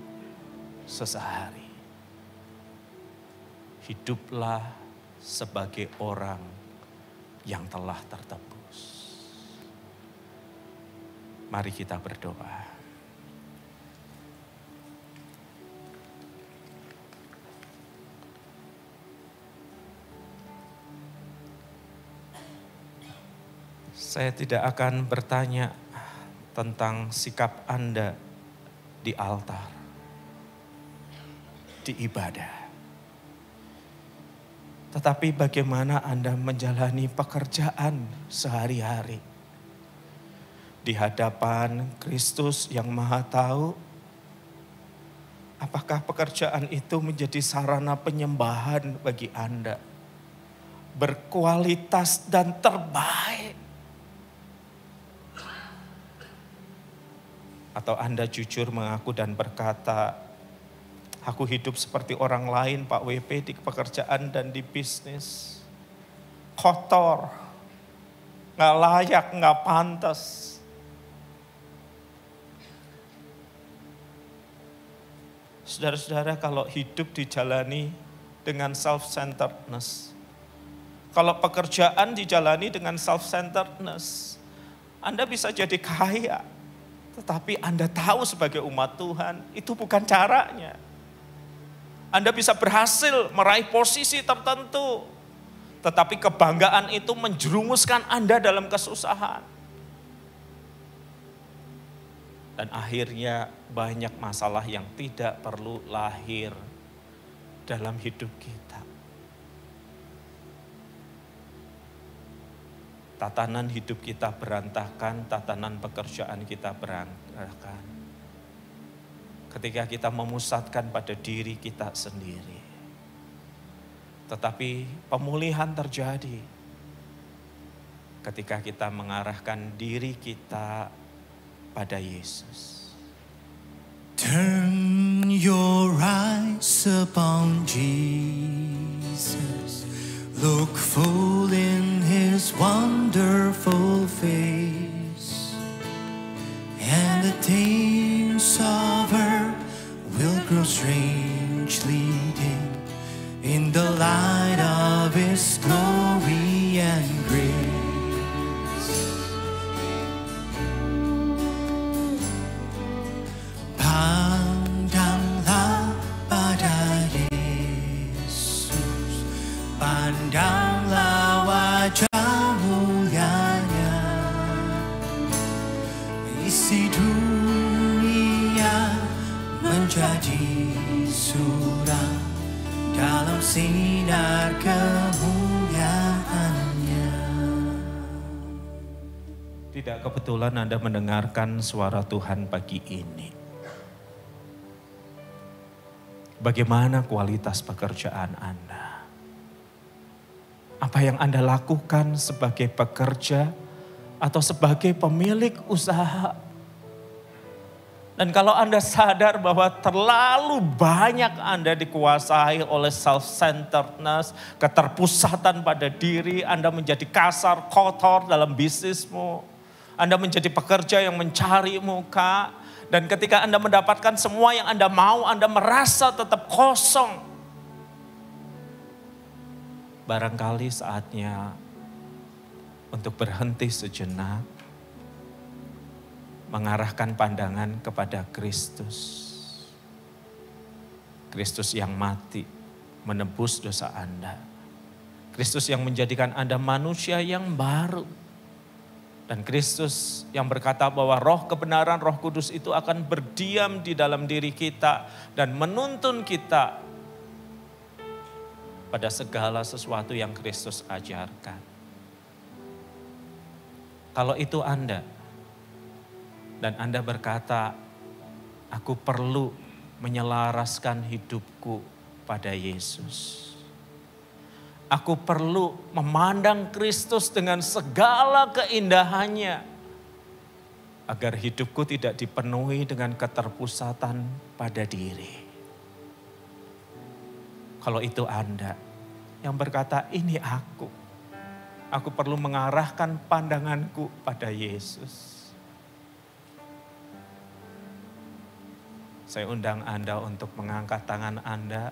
S9: sesehari. Hiduplah sebagai orang yang telah tertebus. Mari kita berdoa. Saya tidak akan bertanya tentang sikap Anda di altar, di ibadah. Tetapi bagaimana Anda menjalani pekerjaan sehari-hari di hadapan Kristus yang Maha Tahu? Apakah pekerjaan itu menjadi sarana penyembahan bagi Anda? Berkualitas dan terbaik. Atau Anda jujur mengaku dan berkata, aku hidup seperti orang lain Pak WP di pekerjaan dan di bisnis. Kotor, gak layak, gak pantas. Saudara-saudara, kalau hidup dijalani dengan self-centeredness, kalau pekerjaan dijalani dengan self-centeredness, Anda bisa jadi kaya. Tetapi Anda tahu sebagai umat Tuhan, itu bukan caranya. Anda bisa berhasil meraih posisi tertentu, tetapi kebanggaan itu menjerumuskan Anda dalam kesusahan. Dan akhirnya banyak masalah yang tidak perlu lahir dalam hidup kita. Tatanan hidup kita berantakan, tatanan pekerjaan kita berantakan. Ketika kita memusatkan pada diri kita sendiri. Tetapi pemulihan terjadi ketika kita mengarahkan diri kita pada Yesus.
S1: Turn your eyes upon Jesus. Look full in his wonderful face, and the things of earth will grow strangely dim in the light of his glory and grace. Pandanglah pada Yesus, pandanglah wajah mulianya, isi dunia menjadi suram dalam sinar kemuliaannya.
S9: Tidak kebetulan Anda mendengarkan suara Tuhan pagi ini. Bagaimana kualitas pekerjaan Anda? Apa yang Anda lakukan sebagai pekerja atau sebagai pemilik usaha? Dan kalau Anda sadar bahwa terlalu banyak Anda dikuasai oleh self-centeredness, keterpusatan pada diri, Anda menjadi kasar, kotor dalam bisnismu. Anda menjadi pekerja yang mencari muka. Dan ketika Anda mendapatkan semua yang Anda mau, Anda merasa tetap kosong. Barangkali saatnya untuk berhenti sejenak, mengarahkan pandangan kepada Kristus. Kristus yang mati menebus dosa Anda. Kristus yang menjadikan Anda manusia yang baru. Dan Kristus yang berkata bahwa roh kebenaran, roh kudus itu akan berdiam di dalam diri kita dan menuntun kita pada segala sesuatu yang Kristus ajarkan. Kalau itu Anda, dan Anda berkata, aku perlu menyelaraskan hidupku pada Yesus. Aku perlu memandang Kristus dengan segala keindahannya. Agar hidupku tidak dipenuhi dengan keterpusatan pada diri. Kalau itu Anda yang berkata, ini aku. Aku perlu mengarahkan pandanganku pada Yesus. Saya undang Anda untuk mengangkat tangan Anda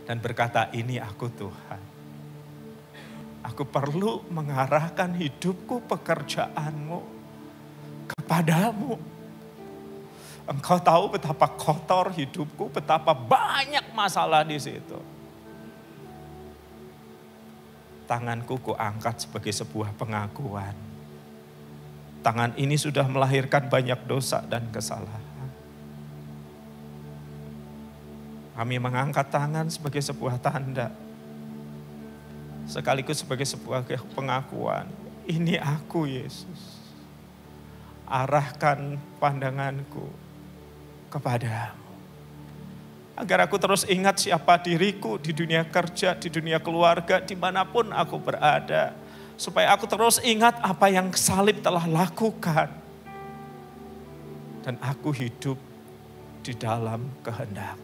S9: dan berkata, ini aku Tuhan. Aku perlu mengarahkan hidupku, pekerjaanmu kepadamu. Engkau tahu betapa kotor hidupku, betapa banyak masalah di situ. Tanganku kuangkat sebagai sebuah pengakuan. Tangan ini sudah melahirkan banyak dosa dan kesalahan. Kami mengangkat tangan sebagai sebuah tanda. Sekaligus sebagai sebuah pengakuan. Ini aku Yesus. Arahkan pandanganku kepadamu. Agar aku terus ingat siapa diriku di dunia kerja, di dunia keluarga, dimanapun aku berada. Supaya aku terus ingat apa yang salib telah lakukan. Dan aku hidup di dalam kehendak.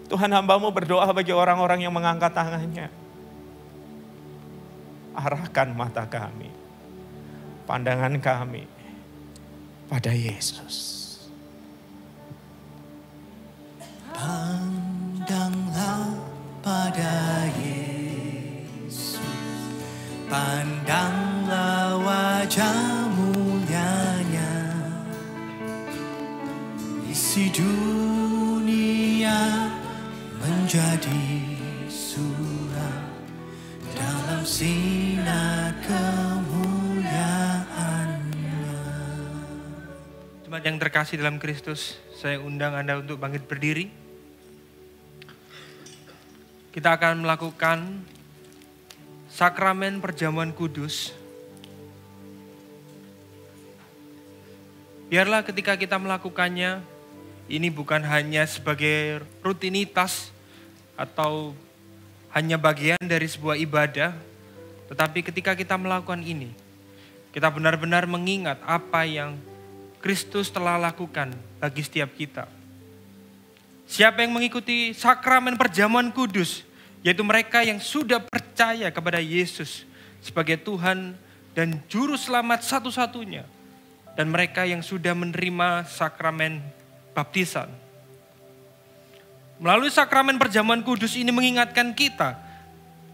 S9: Tuhan, hamba-Mu berdoa bagi orang-orang yang mengangkat tangannya. Arahkan mata kami, pandangan kami pada Yesus.
S1: Pandanglah pada Yesus, pandanglah wajah mulianya, isi dunia menjadi suram dalam sinar kemuliaannya.
S2: Jemaat yang terkasih dalam Kristus, saya undang Anda untuk bangkit berdiri. Kita akan melakukan sakramen perjamuan kudus. Biarlah ketika kita melakukannya, ini bukan hanya sebagai rutinitas atau hanya bagian dari sebuah ibadah. Tetapi ketika kita melakukan ini, kita benar-benar mengingat apa yang Kristus telah lakukan bagi setiap kita. Siapa yang mengikuti sakramen perjamuan kudus, yaitu mereka yang sudah percaya kepada Yesus sebagai Tuhan dan Juru Selamat satu-satunya. Dan mereka yang sudah menerima sakramen baptisan. Melalui sakramen perjamuan kudus ini mengingatkan kita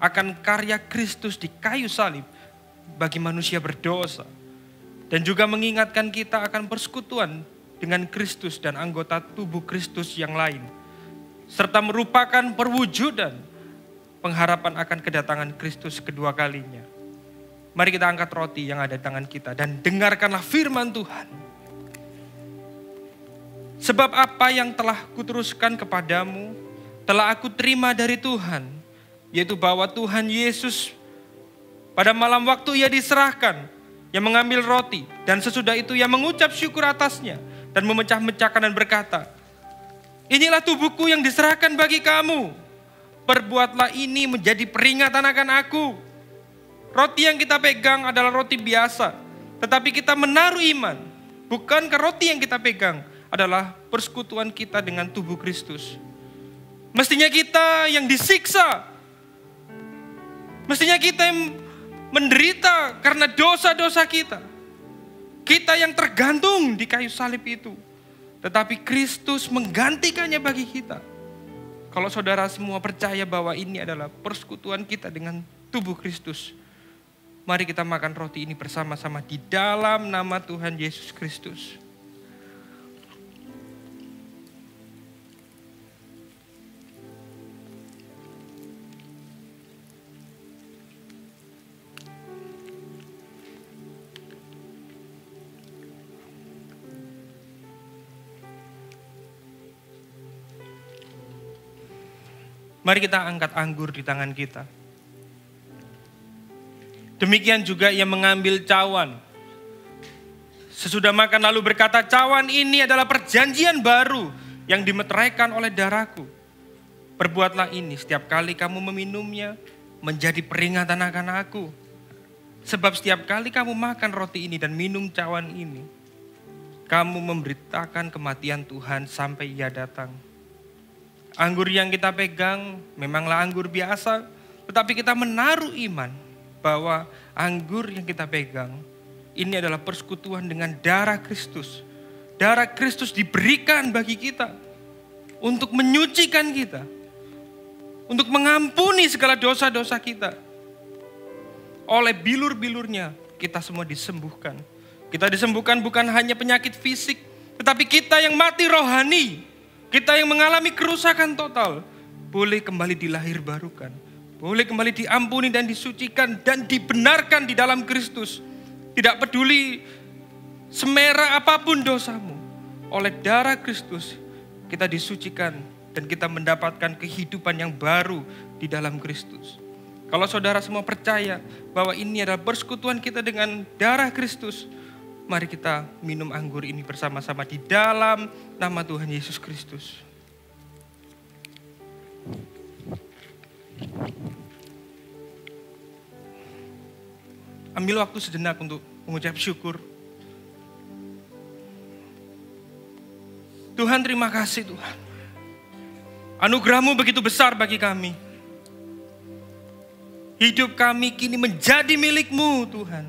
S2: akan karya Kristus di kayu salib bagi manusia berdosa. Dan juga mengingatkan kita akan persekutuan dengan Kristus dan anggota tubuh Kristus yang lain. Serta merupakan perwujudan pengharapan akan kedatangan Kristus kedua kalinya. Mari kita angkat roti yang ada di tangan kita dan dengarkanlah firman Tuhan. Sebab apa yang telah kuteruskan kepadamu, telah aku terima dari Tuhan, yaitu bahwa Tuhan Yesus pada malam waktu ia diserahkan, yang mengambil roti, dan sesudah itu ia mengucap syukur atasnya, dan memecah-mecahkan dan berkata, inilah tubuhku yang diserahkan bagi kamu, perbuatlah ini menjadi peringatan akan aku. Roti yang kita pegang adalah roti biasa, tetapi kita menaruh iman, bukankah roti yang kita pegang adalah persekutuan kita dengan tubuh Kristus. Mestinya kita yang disiksa. Mestinya kita yang menderita karena dosa-dosa kita. Kita yang tergantung di kayu salib itu. Tetapi Kristus menggantikannya bagi kita. Kalau saudara semua percaya bahwa ini adalah persekutuan kita dengan tubuh Kristus, mari kita makan roti ini bersama-sama di dalam nama Tuhan Yesus Kristus. Mari kita angkat anggur di tangan kita. Demikian juga ia mengambil cawan. Sesudah makan lalu berkata, cawan ini adalah perjanjian baru yang dimeteraikan oleh darahku. Perbuatlah ini setiap kali kamu meminumnya, menjadi peringatan akan aku. Sebab setiap kali kamu makan roti ini dan minum cawan ini, kamu memberitakan kematian Tuhan sampai Ia datang. Anggur yang kita pegang memanglah anggur biasa, tetapi kita menaruh iman bahwa anggur yang kita pegang ini adalah persekutuan dengan darah Kristus. Darah Kristus diberikan bagi kita untuk menyucikan kita, untuk mengampuni segala dosa-dosa kita. Oleh bilur-bilurnya kita semua disembuhkan. Kita disembuhkan bukan hanya penyakit fisik, tetapi kita yang mati rohani, kita yang mengalami kerusakan total, boleh kembali dilahirbarukan, boleh kembali diampuni dan disucikan dan dibenarkan di dalam Kristus. Tidak peduli semerah apapun dosamu, oleh darah Kristus kita disucikan dan kita mendapatkan kehidupan yang baru di dalam Kristus. Kalau saudara semua percaya bahwa ini adalah persekutuan kita dengan darah Kristus, mari kita minum anggur ini bersama-sama di dalam nama Tuhan Yesus Kristus. Ambil waktu sejenak untuk mengucap syukur. Tuhan, terima kasih Tuhan. Anugerah-Mu begitu besar bagi kami. Hidup kami kini menjadi milik-Mu Tuhan.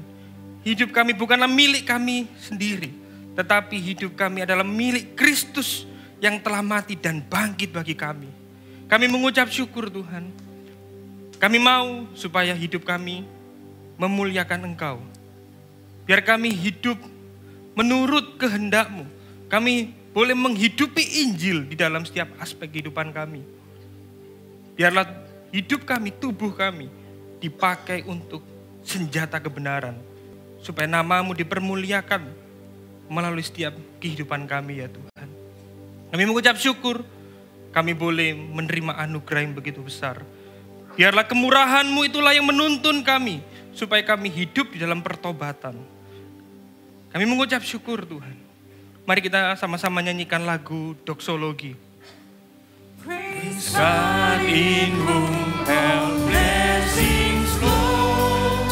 S2: Hidup kami bukanlah milik kami sendiri, tetapi hidup kami adalah milik Kristus yang telah mati dan bangkit bagi kami. Kami mengucap syukur Tuhan. Kami mau supaya hidup kami memuliakan Engkau. Biar kami hidup menurut kehendak-Mu. Kami boleh menghidupi Injil di dalam setiap aspek kehidupan kami. Biarlah hidup kami, tubuh kami dipakai untuk senjata kebenaran. Supaya nama-Mu dipermuliakan melalui setiap kehidupan kami ya Tuhan. Kami mengucap syukur, kami boleh menerima anugerah yang begitu besar. Biarlah kemurahan-Mu itulah yang menuntun kami, supaya kami hidup di dalam pertobatan. Kami mengucap syukur Tuhan. Mari kita sama-sama nyanyikan lagu doksologi. Praise God in whom all blessings flow.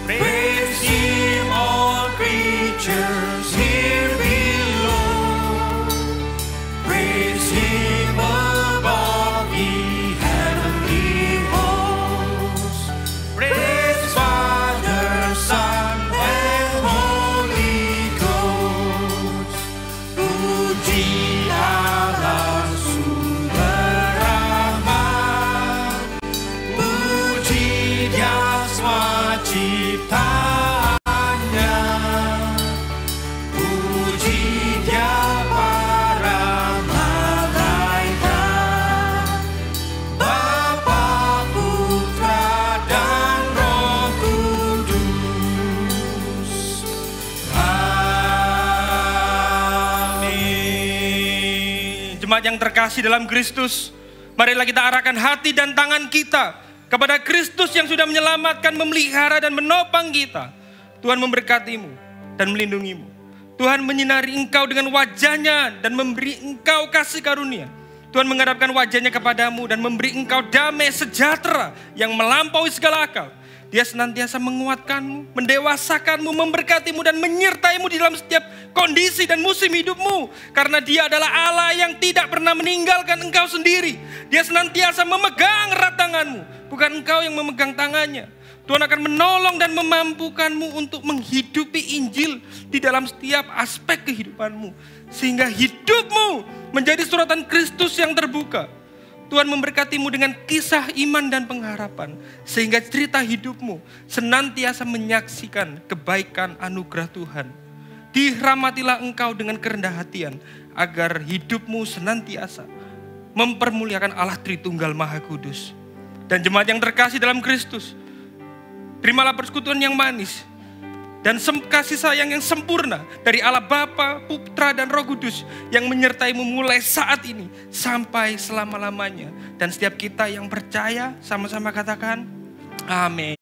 S2: Praise Him all creatures here below. Praise Him above ye heavenly hosts. Praise Father, Son, and Holy Ghost. Puji Allah sumber rahmat. Puji Dia swaciptaannya. Puji Dia para malaikat. Bapa, Putra, dan Roh Kudus. Amin. Jemaat yang terkasih dalam Kristus, marilah kita arahkan hati dan tangan kita kepada Kristus yang sudah menyelamatkan, memelihara dan menopang kita. Tuhan memberkatimu dan melindungimu. Tuhan menyinari engkau dengan wajah-Nya dan memberi engkau kasih karunia. Tuhan menghadapkan wajah-Nya kepadamu dan memberi engkau damai sejahtera yang melampaui segala akal. Dia senantiasa menguatkanmu, mendewasakanmu, memberkatimu dan menyertaimu di dalam setiap kondisi dan musim hidupmu. Karena Dia adalah Allah yang tidak pernah meninggalkan engkau sendiri. Dia senantiasa memegang erat tanganmu, bukan engkau yang memegang tangannya. Tuhan akan menolong dan memampukanmu untuk menghidupi Injil di dalam setiap aspek kehidupanmu. Sehingga hidupmu menjadi suratan Kristus yang terbuka. Tuhan memberkatimu dengan kisah iman dan pengharapan. Sehingga cerita hidupmu senantiasa menyaksikan kebaikan anugerah Tuhan. Dirahmatilah engkau dengan kerendah hatian, agar hidupmu senantiasa mempermuliakan Allah Tritunggal Maha Kudus. Dan jemaat yang terkasih dalam Kristus, terimalah persekutuan yang manis dan kasih sayang yang sempurna dari Allah Bapa, Putra, dan Roh Kudus yang menyertaimu mulai saat ini sampai selama-lamanya. Dan setiap kita yang percaya sama-sama katakan amin.